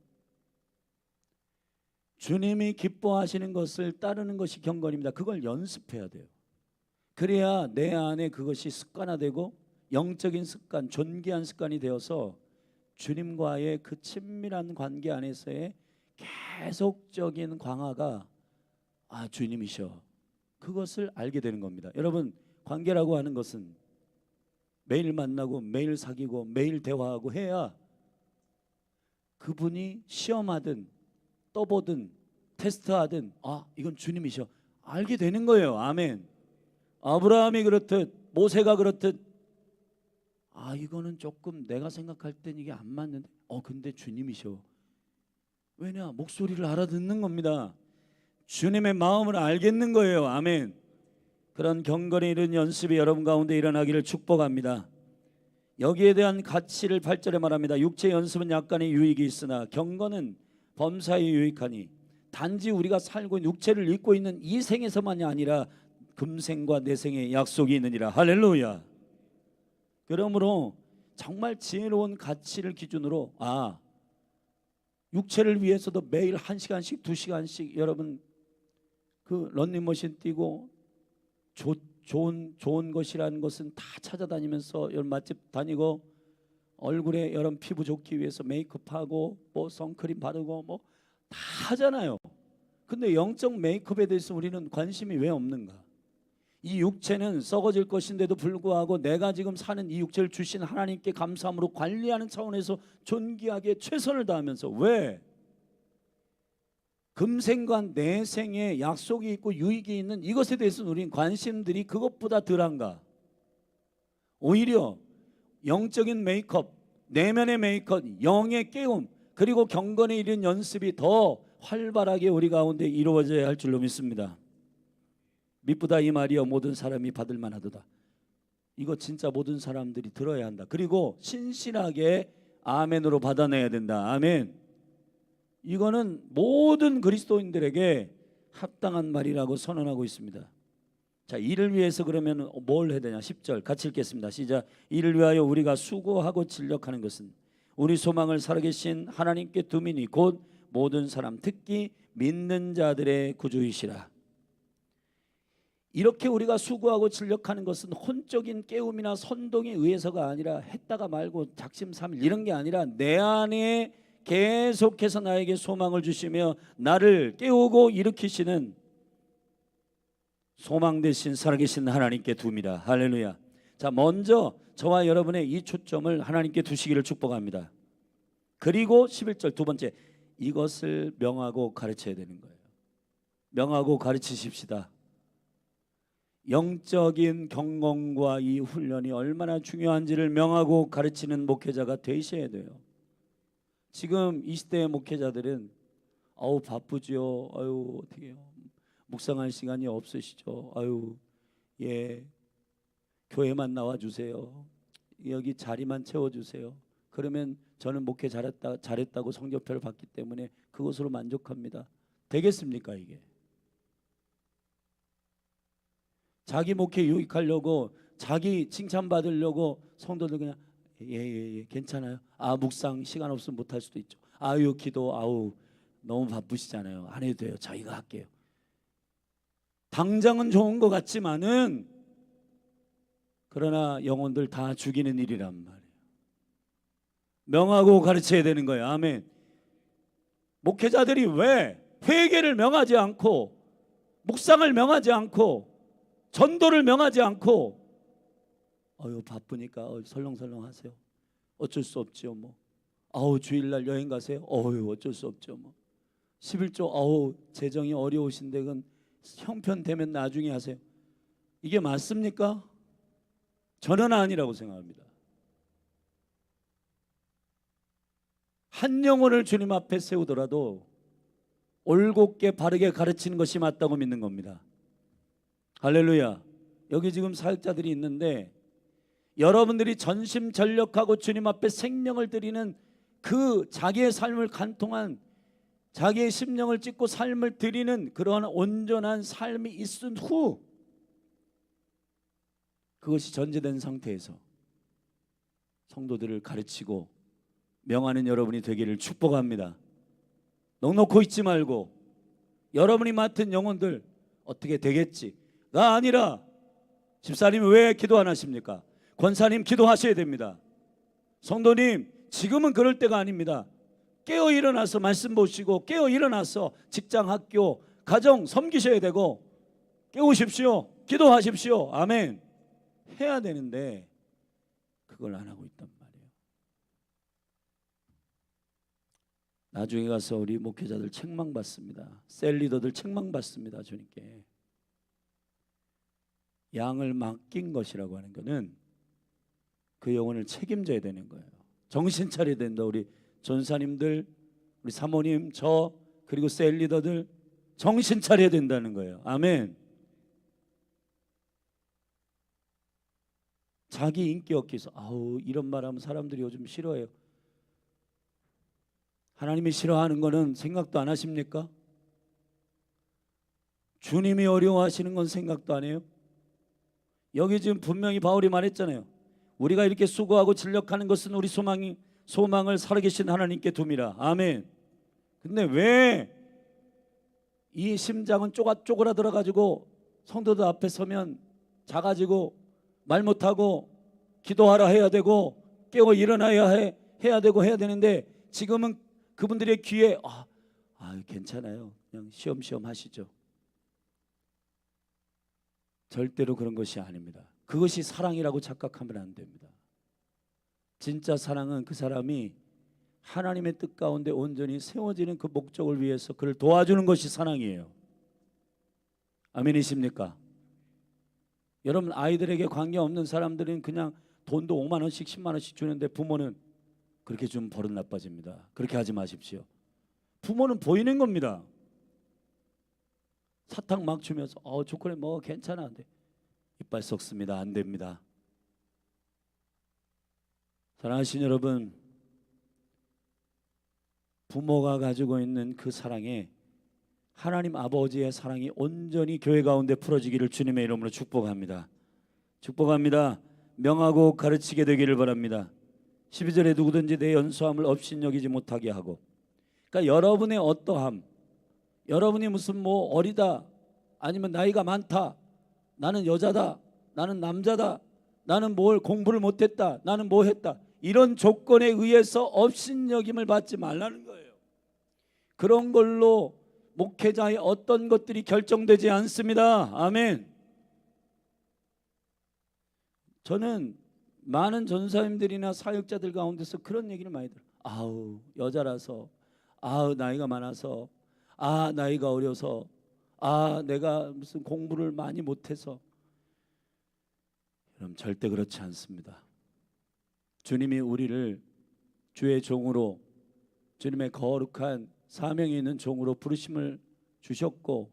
주님이 기뻐하시는 것을 따르는 것이 경건입니다. 그걸 연습해야 돼요. 그래야 내 안에 그것이 습관화되고 영적인 습관, 존귀한 습관이 되어서 주님과의 그 친밀한 관계 안에서의 계속적인 광화가 주님이셔, 그것을 알게 되는 겁니다. 여러분, 관계라고 하는 것은 매일 만나고 매일 사귀고 매일 대화하고 해야 그분이 시험하든 떠보든 테스트하든 이건 주님이셔 알게 되는 거예요. 아멘. 아브라함이 그렇듯 모세가 그렇듯 이거는 조금 내가 생각할 땐 이게 안 맞는데 근데 주님이셔. 왜냐? 목소리를 알아듣는 겁니다. 주님의 마음을 알겠는 거예요. 아멘. 그런 경건에 이른 연습이 여러분 가운데 일어나기를 축복합니다. 여기에 대한 가치를 8절에 말합니다. 육체 연습은 약간의 유익이 있으나 경건은 범사에 유익하니 단지 우리가 살고 육체를 입고 있는 이 생에서만이 아니라 금생과 내생의 약속이 있느니라. 할렐루야. 그러므로 정말 지혜로운 가치를 기준으로 육체를 위해서도 매일 1시간씩 2시간씩 여러분 그 런닝머신 뛰고 좋은 것이라는 것은 다 찾아다니면서 여러분 맛집 다니고 얼굴에 여러분 피부 좋기 위해서 메이크업하고 뭐 선크림 바르고 뭐 다 하잖아요. 근데 영적 메이크업에 대해서 우리는 관심이 왜 없는가? 이 육체는 썩어질 것인데도 불구하고 내가 지금 사는 이 육체를 주신 하나님께 감사함으로 관리하는 차원에서 존귀하게 최선을 다하면서 왜? 금생과 내생에 약속이 있고 유익이 있는 이것에 대해서는 우리는 관심들이 그것보다 덜한가? 오히려 영적인 메이크업, 내면의 메이크업, 영의 깨움, 그리고 경건에 이른 연습이 더 활발하게 우리 가운데 이루어져야 할 줄로 믿습니다. 미쁘다 이 말이여 모든 사람이 받을 만하도다. 이거 진짜 모든 사람들이 들어야 한다. 그리고 신실하게 아멘으로 받아내야 된다. 아멘. 이거는 모든 그리스도인들에게 합당한 말이라고 선언하고 있습니다. 자, 이를 위해서 그러면 뭘 해야 되냐? 10절 같이 읽겠습니다. 시작. 이를 위하여 우리가 수고하고 진력하는 것은 우리 소망을 살아계신 하나님께 두미니 곧 모든 사람 특히 믿는 자들의 구주이시라. 이렇게 우리가 수고하고 진력하는 것은 혼적인 깨움이나 선동에 의해서가 아니라 했다가 말고 작심삼일 이런 게 아니라 내 안에 계속해서 나에게 소망을 주시며 나를 깨우고 일으키시는 소망 되신 살아계신 하나님께 둡니다. 할렐루야. 자, 먼저 저와 여러분의 이 초점을 하나님께 두시기를 축복합니다. 그리고 11절 두 번째, 이것을 명하고 가르쳐야 되는 거예요. 명하고 가르치십시다. 영적인 경건과 이 훈련이 얼마나 중요한지를 명하고 가르치는 목회자가 되셔야 돼요. 지금 이 시대의 목회자들은 바쁘죠. 어떻게 해요? 묵상할 시간이 없으시죠. 교회만 나와주세요. 여기 자리만 채워주세요. 그러면 저는 목회 잘했다고 성적표를 받기 때문에 그것으로 만족합니다. 되겠습니까 이게? 자기 목회 유익하려고 자기 칭찬받으려고 성도들 그냥 예 괜찮아요. 묵상 시간 없으면 못할 수도 있죠. 기도 너무 바쁘시잖아요. 안 해도 돼요. 저희가 할게요. 당장은 좋은 것 같지만은 그러나 영혼들 다 죽이는 일이란 말이에요. 명하고 가르쳐야 되는 거예요. 아멘. 목회자들이 왜 회개를 명하지 않고 묵상을 명하지 않고 전도를 명하지 않고 바쁘니까 설렁설렁 하세요. 어쩔 수 없죠 뭐. 주일날 여행 가세요. 어쩔 수 없죠 뭐. 11조 재정이 어려우신데 그건 형편되면 나중에 하세요. 이게 맞습니까? 저는 아니라고 생각합니다. 한 영혼을 주님 앞에 세우더라도 올곧게 바르게 가르치는 것이 맞다고 믿는 겁니다. 할렐루야. 여기 지금 사역자들이 있는데 여러분들이 전심전력하고 주님 앞에 생명을 드리는 그 자기의 삶을 간통한 자기의 심령을 찢고 삶을 드리는 그러한 온전한 삶이 있은 후 그것이 전제된 상태에서 성도들을 가르치고 명하는 여러분이 되기를 축복합니다. 넉넉히 있지 말고 여러분이 맡은 영혼들 어떻게 되겠지가 아니라 집사님이 왜 기도 안 하십니까? 권사님 기도하셔야 됩니다. 성도님 지금은 그럴 때가 아닙니다. 깨어 일어나서 말씀 보시고 깨어 일어나서 직장, 학교, 가정 섬기셔야 되고 깨우십시오. 기도하십시오. 아멘. 해야 되는데 그걸 안 하고 있단 말이에요. 나중에 가서 우리 목회자들 책망받습니다. 셀리더들 책망받습니다. 주님께. 양을 맡긴 것이라고 하는 것은 그 영혼을 책임져야 되는 거예요. 정신 차려야 된다. 우리 전사님들, 우리 사모님, 저 그리고 셀리더들 정신 차려야 된다는 거예요. 아멘. 자기 인기 얻기 위해서 이런 말하면 사람들이 요즘 싫어해요. 하나님이 싫어하는 거는 생각도 안 하십니까? 주님이 어려워하시는 건 생각도 안 해요. 여기 지금 분명히 바울이 말했잖아요. 우리가 이렇게 수고하고 진력하는 것은 우리 소망을 살아계신 하나님께 둠이라. 아멘. 근데 왜 이 심장은 쪼그라들어 가지고 성도들 앞에 서면 작아지고 말 못하고 기도하라 해야 되고 깨어 일어나야 해야 되고 해야 되는데 지금은 그분들의 귀에 괜찮아요. 그냥 쉬엄쉬엄 하시죠. 절대로 그런 것이 아닙니다. 그것이 사랑이라고 착각하면 안 됩니다. 진짜 사랑은 그 사람이 하나님의 뜻 가운데 온전히 세워지는 그 목적을 위해서 그를 도와주는 것이 사랑이에요. 아멘이십니까? 여러분 아이들에게 관계없는 사람들은 그냥 돈도 5만 원씩 10만 원씩 주는데 부모는 그렇게 주면 버릇 나빠집니다. 그렇게 하지 마십시오. 부모는 보이는 겁니다. 사탕 막 주면서 초콜릿 먹어 괜찮아. 안 돼. 이빨 썩습니다. 안 됩니다. 사랑하신 여러분, 부모가 가지고 있는 그 사랑에 하나님 아버지의 사랑이 온전히 교회 가운데 풀어지기를 주님의 이름으로 축복합니다. 축복합니다. 명하고 가르치게 되기를 바랍니다. 12절에 누구든지 내 연소함을 업신여기지 못하게 하고, 그러니까 여러분의 어떠함, 여러분이 무슨 어리다, 아니면 나이가 많다, 나는 여자다, 나는 남자다, 나는 공부를 못했다, 나는 했다, 이런 조건에 의해서 업신여김을 받지 말라는 거예요. 그런 걸로 목회자의 어떤 것들이 결정되지 않습니다. 아멘. 저는 많은 전사님들이나 사역자들 가운데서 그런 얘기를 많이 들어요. 여자라서, 나이가 많아서, 나이가 어려서, 내가 무슨 공부를 많이 못해서. 여러분 절대 그렇지 않습니다. 주님이 우리를 주의 종으로, 주님의 거룩한 사명이 있는 종으로 부르심을 주셨고,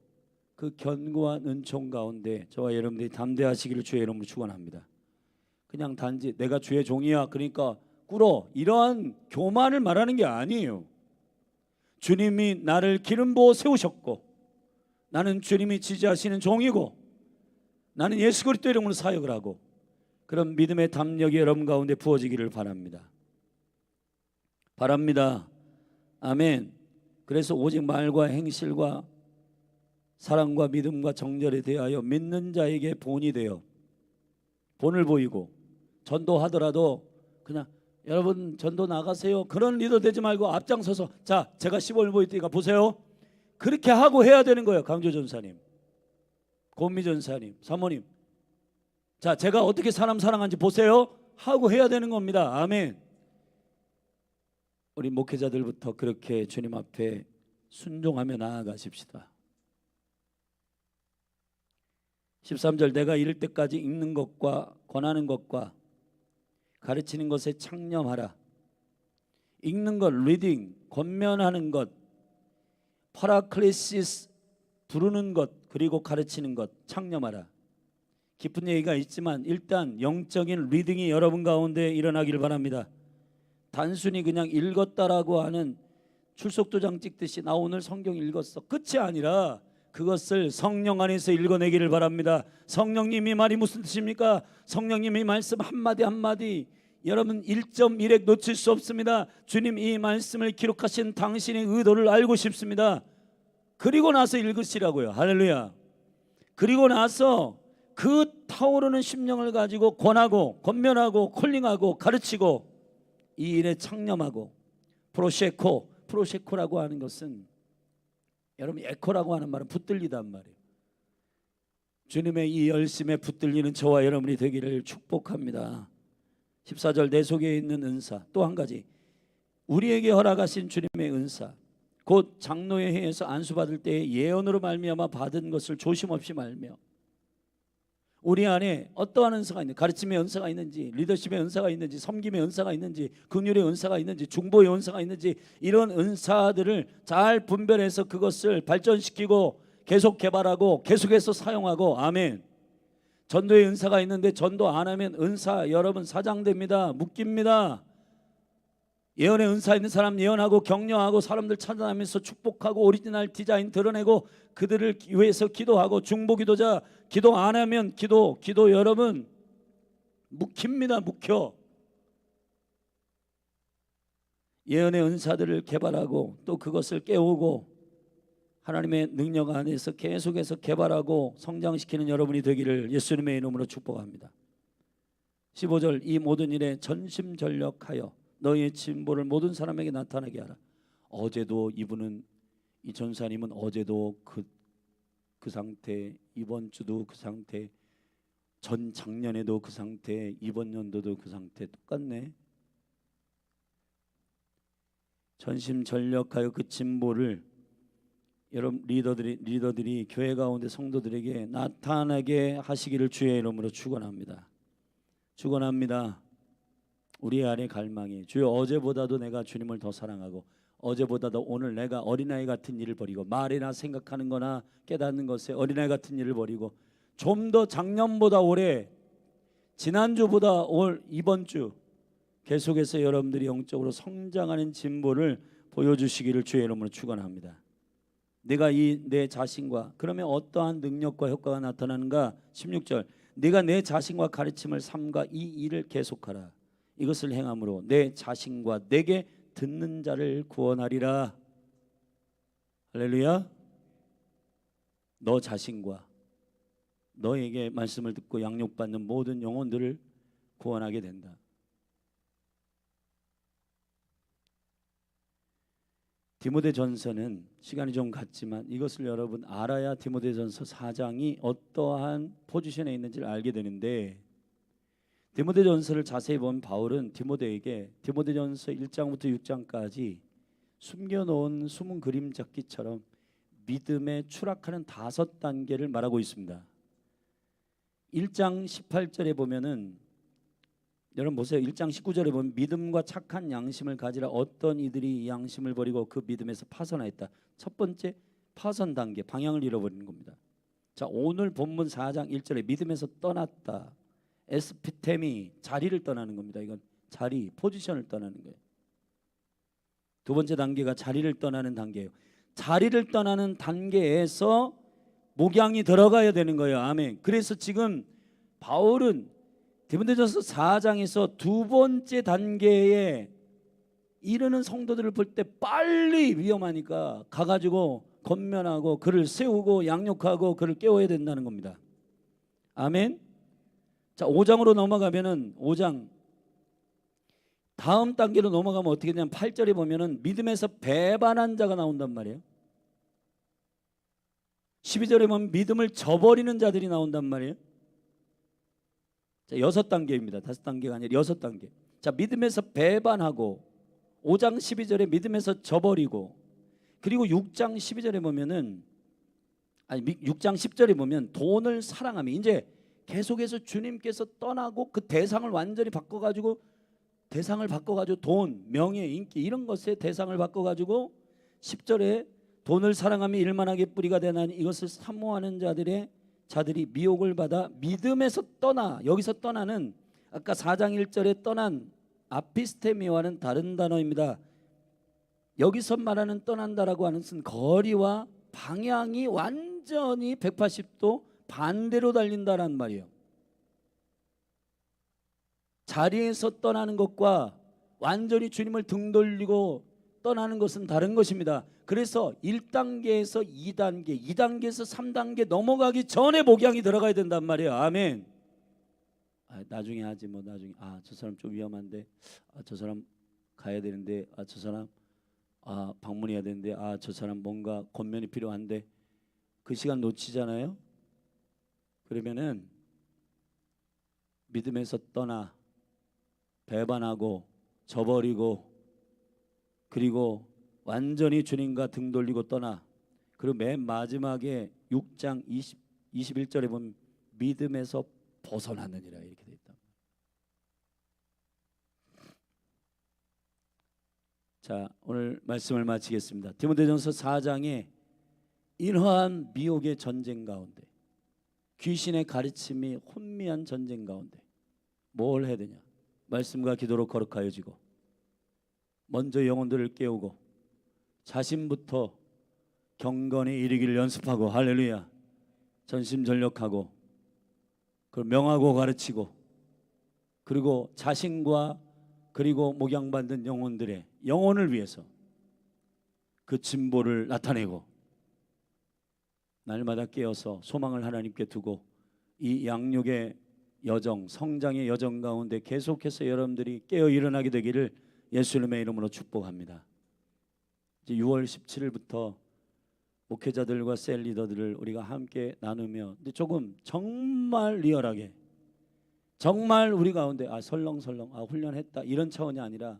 그 견고한 은총 가운데 저와 여러분들이 담대하시기를 주의 이름으로 축원합니다. 그냥 단지 내가 주의 종이야 그러니까 꿇어, 이러한 교만을 말하는 게 아니에요. 주님이 나를 기름 부어 세우셨고, 나는 주님이 지지하시는 종이고, 나는 예수 그리스도 이름으로 사역을 하고, 그런 믿음의 담력이 여러분 가운데 부어지기를 바랍니다. 아멘. 그래서 오직 말과 행실과 사랑과 믿음과 정절에 대하여 믿는 자에게 본이 되어, 본을 보이고 전도하더라도 그냥 여러분 전도 나가세요. 그런 리더 되지 말고 앞장서서 자 제가 15일 보이니까 보세요. 그렇게 하고 해야 되는 거예요. 강조 전사님, 고미 전사님, 사모님. 자 제가 어떻게 사람 사랑하는지 보세요 하고 해야 되는 겁니다. 아멘. 우리 목회자들부터 그렇게 주님 앞에 순종하며 나아가십시다. 13절 내가 이를 때까지 읽는 것과 권하는 것과 가르치는 것에 창념하라. 읽는 것, 리딩, 권면하는 것, 파라클레시스, 부르는 것, 그리고 가르치는 것, 창념하라. 깊은 얘기가 있지만 일단 영적인 리딩이 여러분 가운데 일어나기를 바랍니다. 단순히 그냥 읽었다라고 하는 출석도장 찍듯이 나 오늘 성경 읽었어 끝이 아니라 그것을 성령 안에서 읽어내기를 바랍니다. 성령님이 말이 무슨 뜻입니까? 성령님이 말씀 한마디 한마디 여러분 1.1획 놓칠 수 없습니다. 주님 이 말씀을 기록하신 당신의 의도를 알고 싶습니다. 그리고 나서 읽으시라고요. 할렐루야. 그리고 나서 그 타오르는 심령을 가지고 권하고 권면하고 콜링하고 가르치고 이 일에 창념하고 프로셰코라고 하는 것은 여러분 에코라고 하는 말은 붙들리단 말이에요. 주님의 이 열심에 붙들리는 저와 여러분이 되기를 축복합니다. 14절 내 속에 있는 은사 또 한 가지 우리에게 허락하신 주님의 은사 곧 장로의 회에서 안수받을 때에 예언으로 말미암아 받은 것을 조심없이 말며 우리 안에 어떠한 은사가 있는지 가르침의 은사가 있는지 리더십의 은사가 있는지 섬김의 은사가 있는지 긍휼의 은사가 있는지 중보의 은사가 있는지 이런 은사들을 잘 분별해서 그것을 발전시키고 계속 개발하고 계속해서 사용하고 아멘. 전도의 은사가 있는데 전도 안 하면 은사 여러분 사장됩니다. 묶입니다. 예언의 은사 있는 사람 예언하고 격려하고 사람들 찾아다니면서 축복하고 오리지널 디자인 드러내고 그들을 위해서 기도하고 중보 기도자 기도 안 하면 기도 여러분 묵힙니다. 묵혀. 예언의 은사들을 개발하고 또 그것을 깨우고 하나님의 능력 안에서 계속해서 개발하고 성장시키는 여러분이 되기를 예수님의 이름으로 축복합니다. 15절 이 모든 일에 전심전력하여 너희의 진보를 모든 사람에게 나타나게 하라. 어제도 이분은 이 전사님은 어제도 그 상태, 이번 주도 그 상태, 전 작년에도 그 상태, 이번 연도도 그 상태 똑같네. 전심전력하여 그 진보를 여러분 리더들이 교회 가운데 성도들에게 나타나게 하시기를 주의 이름으로 축원합니다. 축원합니다. 우리 안에 갈망이 주여 어제보다도 내가 주님을 더 사랑하고 어제보다도 오늘 내가 어린아이 같은 일을 버리고 말이나 생각하는 거나 깨닫는 것에 어린아이 같은 일을 버리고 좀 더 작년보다 올해 지난주보다 이번 주 계속해서 여러분들이 영적으로 성장하는 진보를 보여주시기를 주의 이름으로 축원합니다. 내가 내 자신과 그러면 어떠한 능력과 효과가 나타나는가? 16절 네가 내 자신과 가르침을 삼가 이 일을 계속하라. 이것을 행함으로 내 자신과 내게 듣는 자를 구원하리라. 할렐루야. 너 자신과 너에게 말씀을 듣고 양육받는 모든 영혼들을 구원하게 된다. 디모데전서는 시간이 좀 갔지만 이것을 여러분 알아야 디모데전서 4장이 어떠한 포지션에 있는지를 알게 되는데 디모데전서를 자세히 보면 바울은 디모데에게 디모데전서 1장부터 6장까지 숨겨놓은 숨은 그림잡기처럼 믿음에 추락하는 5단계를 말하고 있습니다. 1장 18절에 보면은 여러분 보세요. 1장 19절에 보면 믿음과 착한 양심을 가지라 어떤 이들이 이 양심을 버리고 그 믿음에서 파선하였다. 첫 번째 파선 단계 방향을 잃어버리는 겁니다. 자 오늘 본문 4장 1절에 믿음에서 떠났다. 에스피테미 자리를 떠나는 겁니다. 이건 자리 포지션을 떠나는 거예요. 두 번째 단계가 자리를 떠나는 단계예요. 자리를 떠나는 단계에서 목양이 들어가야 되는 거예요. 아멘. 그래서 지금 바울은 디모데전서 4장에서 두 번째 단계에 이르는 성도들을 볼 때 빨리 위험하니까 가가지고 권면하고 그를 세우고 양육하고 그를 깨워야 된다는 겁니다. 아멘. 자 5장으로 넘어가면은 5장 다음 단계로 넘어가면 어떻게 되냐면 8절에 보면은 믿음에서 배반한 자가 나온단 말이에요. 12절에 보면 믿음을 저버리는 자들이 나온단 말이에요. 자, 6단계입니다. 5단계가 아니라 6단계. 자, 믿음에서 배반하고 5장 12절에 믿음에서 저버리고, 그리고 6장 12절에 보면은 6장 10절에 보면 돈을 사랑하며, 이제 계속해서 주님께서 떠나고 그 대상을 완전히 바꿔가지고 돈, 명예, 인기 이런 것에 대상을 바꿔가지고 10절에 돈을 사랑하며 일만하게 뿌리가 되나니 이것을 사모하는 자들이 미혹을 받아 믿음에서 떠나, 여기서 떠나는 아까 4장 1절에 떠난 아피스테미와는 다른 단어입니다. 여기서 말하는 떠난다라고 하는 것은 거리와 방향이 완전히 180도 반대로 달린다라는 말이에요. 자리에서 떠나는 것과 완전히 주님을 등 돌리고 떠나는 것은 다른 것입니다. 그래서 1단계에서 2단계, 2단계에서 3단계 넘어가기 전에 목양이 들어가야 된단 말이에요. 아멘. 나중에 하지 뭐, 나중에 저 사람 좀 위험한데, 저 사람 가야 되는데, 저 사람 방문해야 되는데, 저 사람 뭔가 권면이 필요한데, 그 시간 놓치잖아요. 그러면은 믿음에서 떠나 배반하고 저버리고, 그리고 완전히 주님과 등 돌리고 떠나, 그리고 맨 마지막에 6장 21절에 보면 믿음에서 벗어나느니라 이렇게 돼 있다. 자, 오늘 말씀을 마치겠습니다. 디모데전서 4장에 이러한 미혹의 전쟁 가운데, 귀신의 가르침이 혼미한 전쟁 가운데 뭘 해야 되냐? 말씀과 기도로 거룩하여지고, 먼저 영혼들을 깨우고 자신부터 경건에 이르기를 연습하고, 할렐루야, 전심전력하고, 그걸 명하고 가르치고, 그리고 자신과 그리고 목양받는 영혼들의 영혼을 위해서 그 진보를 나타내고, 날마다 깨어서 소망을 하나님께 두고 이 양육의 여정, 성장의 여정 가운데 계속해서 여러분들이 깨어 일어나게 되기를 예수님의 이름으로 축복합니다. 이제 6월 17일부터 목회자들과 셀 리더들을 우리가 함께 나누며, 근데 조금 정말 리얼하게, 정말 우리 가운데 설렁설렁 훈련했다 이런 차원이 아니라,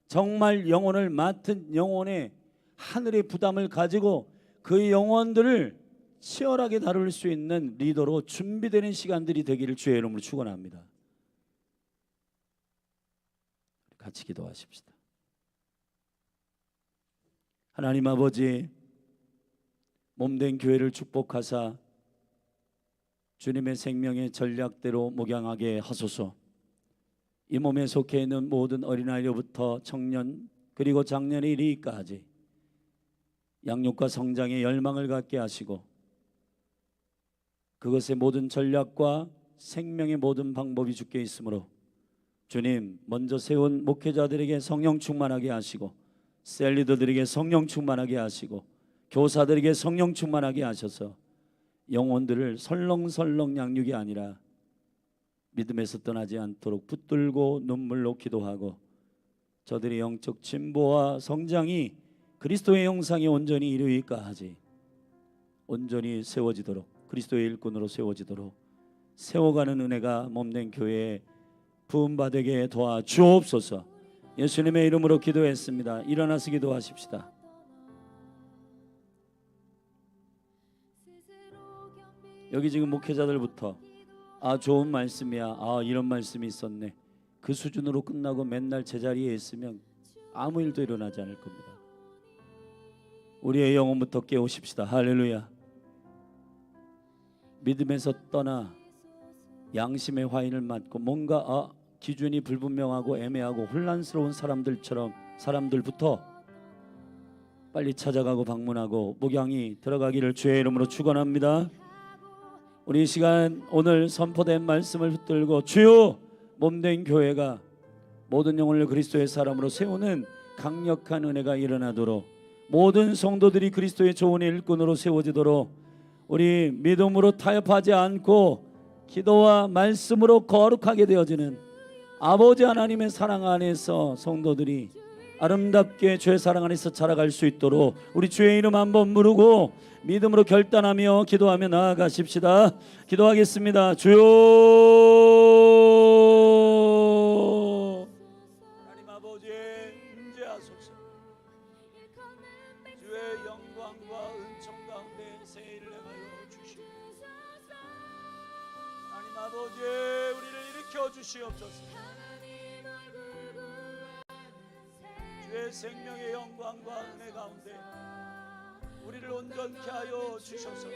정말 영혼을 맡은 영혼의 하늘의 부담을 가지고 그 영혼들을 치열하게 다룰 수 있는 리더로 준비되는 시간들이 되기를 주의 이름으로 축원합니다. 같이 기도하십시다. 하나님 아버지, 몸된 교회를 축복하사 주님의 생명의 전략대로 목양하게 하소서. 이 몸에 속해 있는 모든 어린아이로부터 청년 그리고 장년에 이르기까지 양육과 성장의 열망을 갖게 하시고, 그것의 모든 전략과 생명의 모든 방법이 주께 있으므로 주님, 먼저 세운 목회자들에게 성령 충만하게 하시고, 셀리더들에게 성령 충만하게 하시고, 교사들에게 성령 충만하게 하셔서 영혼들을 설렁설렁 양육이 아니라 믿음에서 떠나지 않도록 붙들고 눈물로 기도하고, 저들의 영적 진보와 성장이 그리스도의 형상에 온전히 이르기까지 온전히 세워지도록, 그리스도의 일꾼으로 세워지도록 세워가는 은혜가 몸된 교회에 부음받게 도와주옵소서. 예수님의 이름으로 기도했습니다. 일어나서 기도하십시다. 여기 지금 목회자들부터 좋은 말씀이야, 이런 말씀이 있었네, 그 수준으로 끝나고 맨날 제자리에 있으면 아무 일도 일어나지 않을 겁니다. 우리의 영혼부터 깨우십시다. 할렐루야. 믿음에서 떠나 양심의 화인을 맞고 뭔가 기준이 불분명하고 애매하고 혼란스러운 사람들부터 빨리 찾아가고 방문하고 목양이 들어가기를 주의 이름으로 축원합니다. 우리 이 시간 오늘 선포된 말씀을 붙들고 주요 몸된 교회가 모든 영혼을 그리스도의 사람으로 세우는 강력한 은혜가 일어나도록, 모든 성도들이 그리스도의 좋은 일꾼으로 세워지도록 우리 믿음으로 타협하지 않고 기도와 말씀으로 거룩하게 되어지는 아버지 하나님의 사랑 안에서 성도들이 아름답게 주의 사랑 안에서 자라갈 수 있도록 우리 주의 이름 한번 부르고 믿음으로 결단하며 기도하며 나아가십시다. 기도하겠습니다. 주여, 하나님 아버지 임재하소서. 주의 영광과 은총 가운데 세일을 행하여 주시고 하나님 아버지 우리를 일으켜 주시옵소서. 주의 생명의 영광과 은혜 가운데 우리를 온전케 하여 주셔서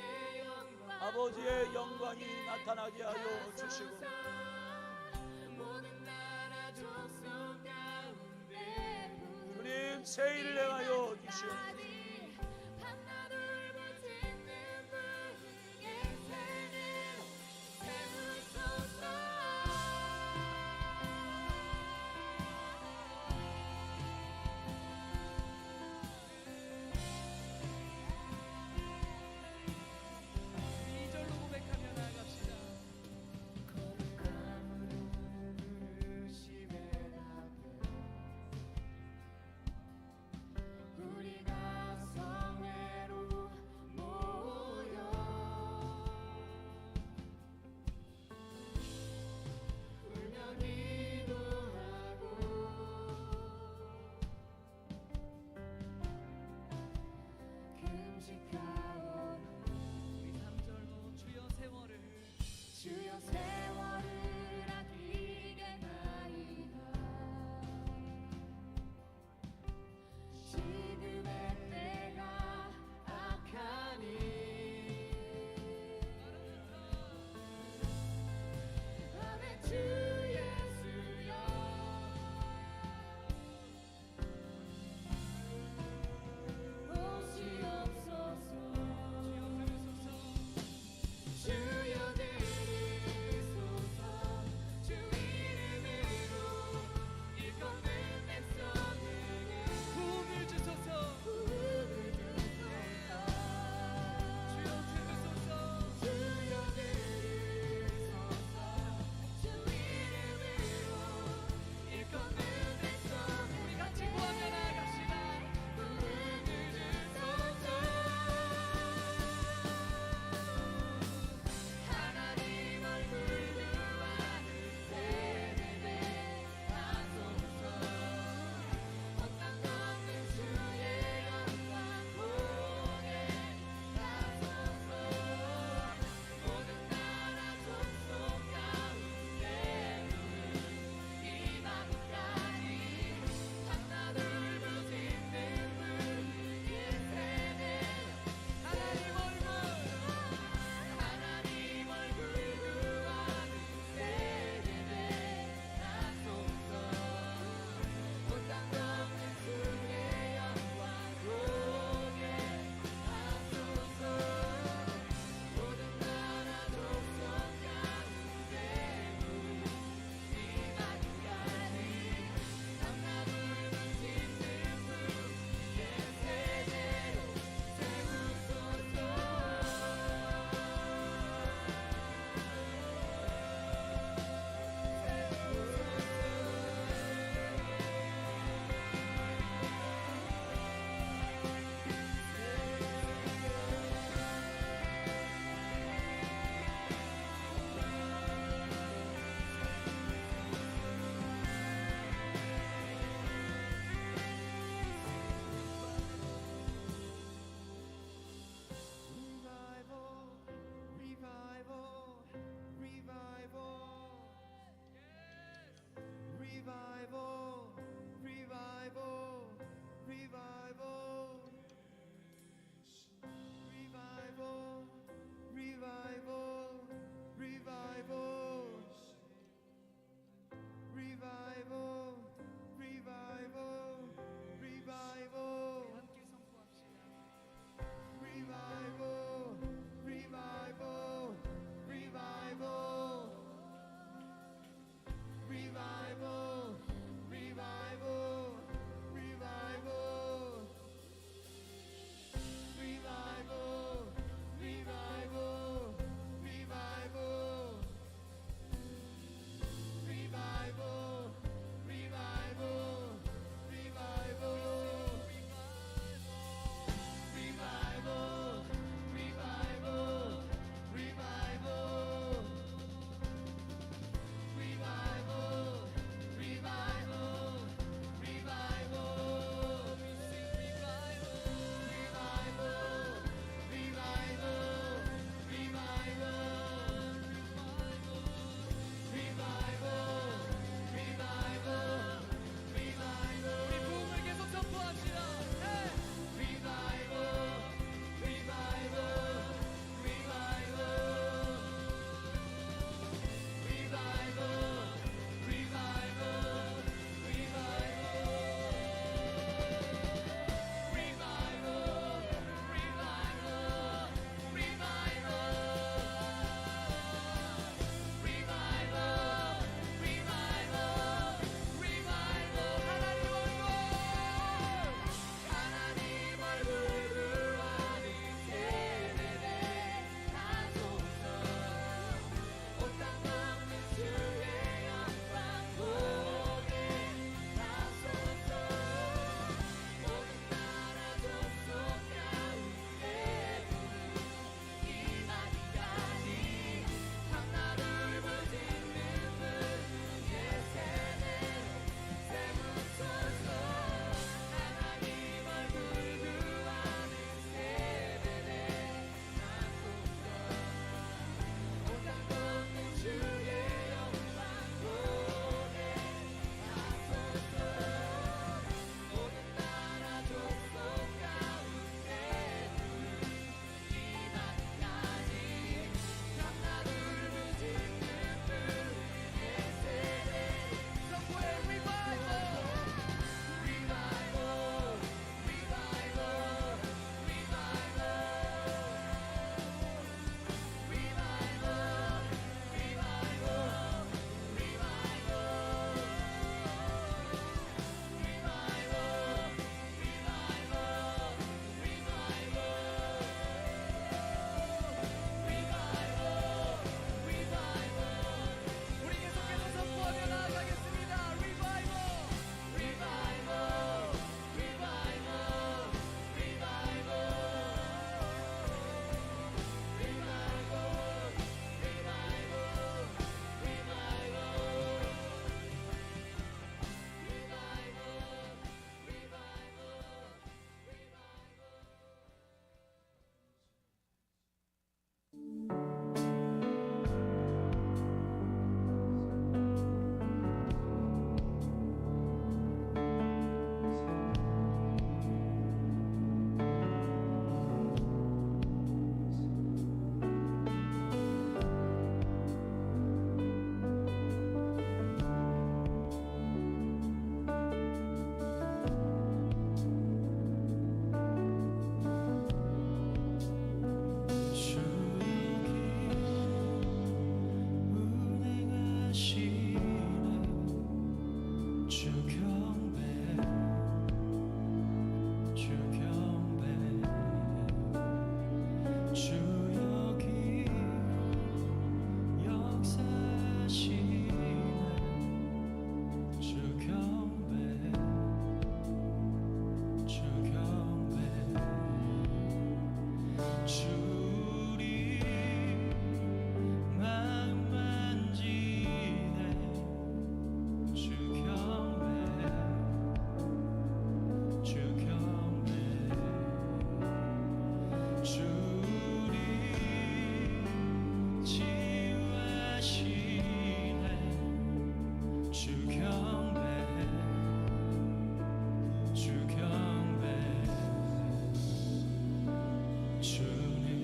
아버지의 영광이 나타나게 하여 주시고 주님 세일을 행하여 주시옵소서. 주 경배 주 경배 주 여기 역사시네 주 경배 주 경배 주리 마음 만지네 주 경배 주 경배 주리 지와시네 주 경배 주 경배 주님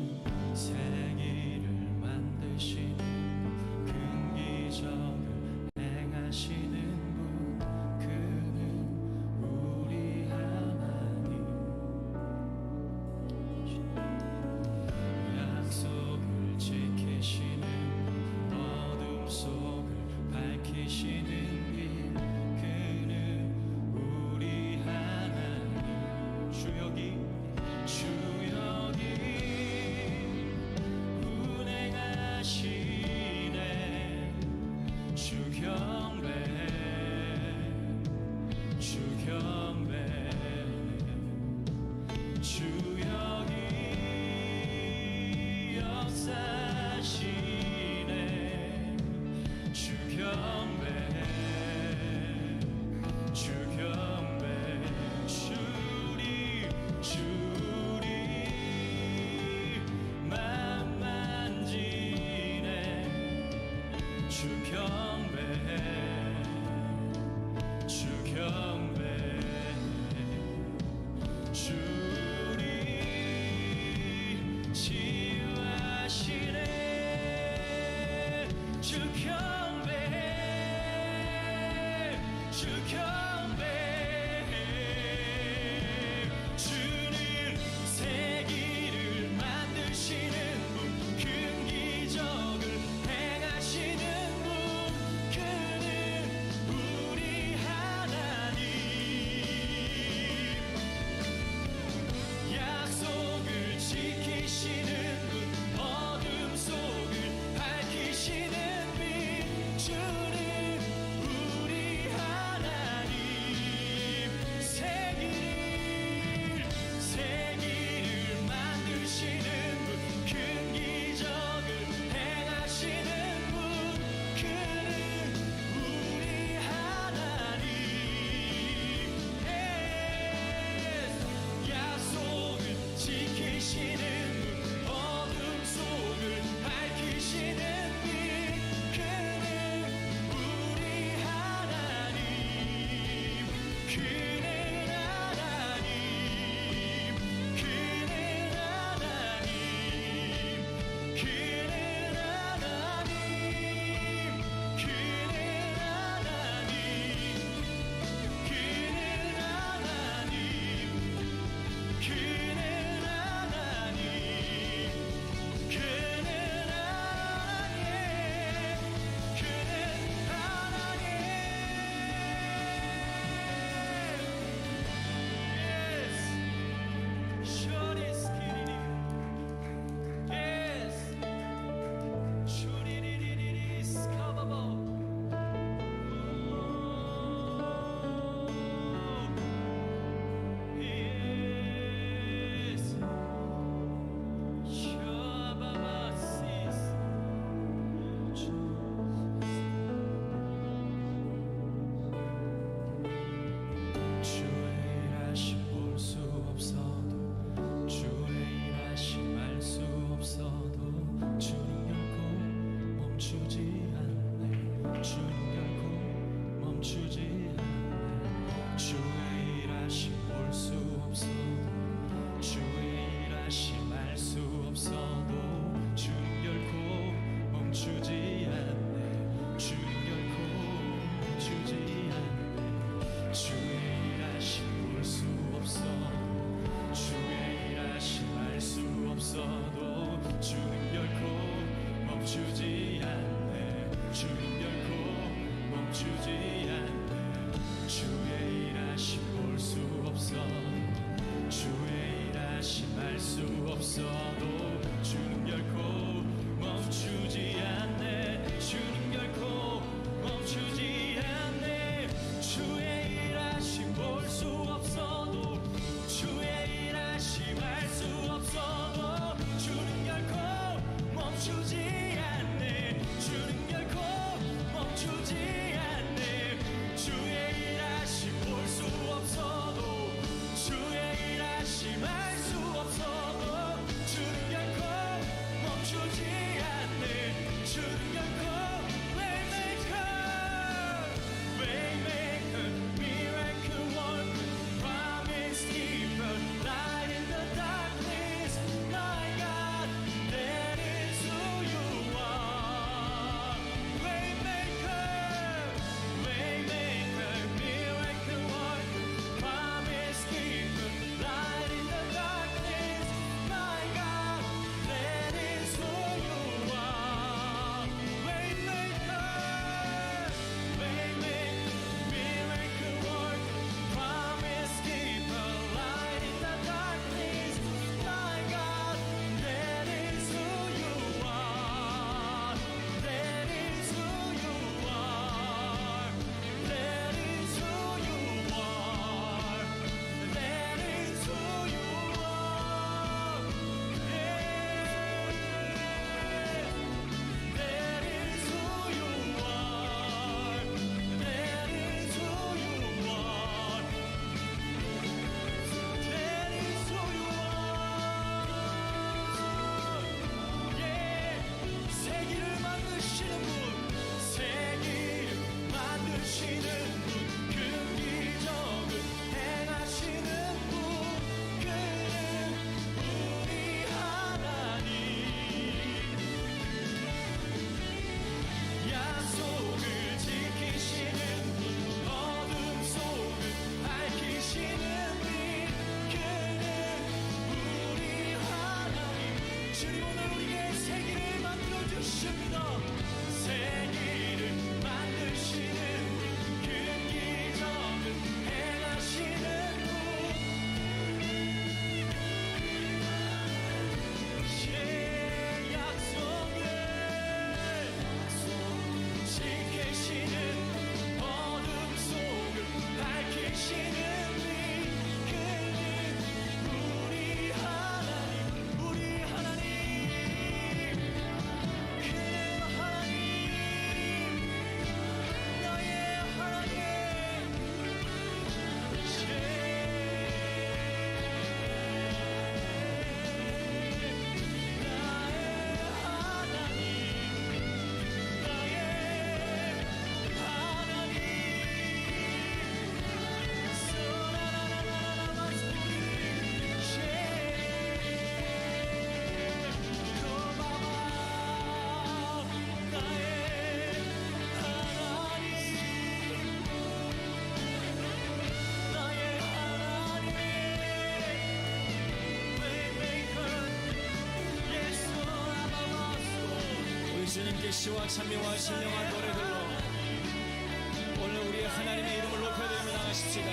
없어도 주는 결코 멈추지 않네. 주는 결코 멈추지 않네. 주의 일하심 볼 수 없어도 주의 일하심 알 수 없어도 주는 결코 멈추지 않네. 주는 결코 멈추지 않네. 주의 일하심 볼 수 없어도 주의 일하심 알 수 없어도 주는 결코 멈추지 않네. 주는 결코 Waymaker, miracle worker, promise keeper, light in the darkness, my God, that is who you are. Waymaker, miracle worker, promise keeper, light in the darkness, my God, that is who you are. Waymaker, miracle worker, promise keeper, light in the darkness, my God, that is who you are. That is who you are. That is who you are. That is who you are. That is who you are. That is who you are. That is who you are. Yeah. 세기를 만드시는 분, 세기를 만드시는 분, 그 기적을 행하시는 분, 그는 우리 하나님. 약속을 지키시는 분, 어둠 속을 밝히시는 빛, 그는 우리 하나님. 주님 오늘 우리에게 세기를 만들어 주십니다. 세기를 만드시는 분, 그 기적을 행하시는 분, 예, 약속을 지키시는 어둠 속을 밝히시는 빛, 그는 우리 하나님. 우리 하나님, 그는 하나님, 너의 하나님. 나의 하나님, 우리 주님께 시와 찬미와 신령한 노래들로 오늘 우리의 하나님의 이름을 높여드리며 나가십시다.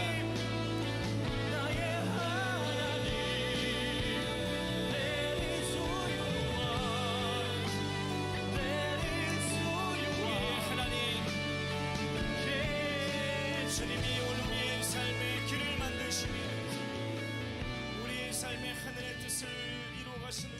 나의 하나님, that is who you are. That is who you 우리의 are. 하나님, 주님이 오늘 우리의 삶의 길을 만드시니 우리의 삶의 하늘의 뜻을 이루어 가시는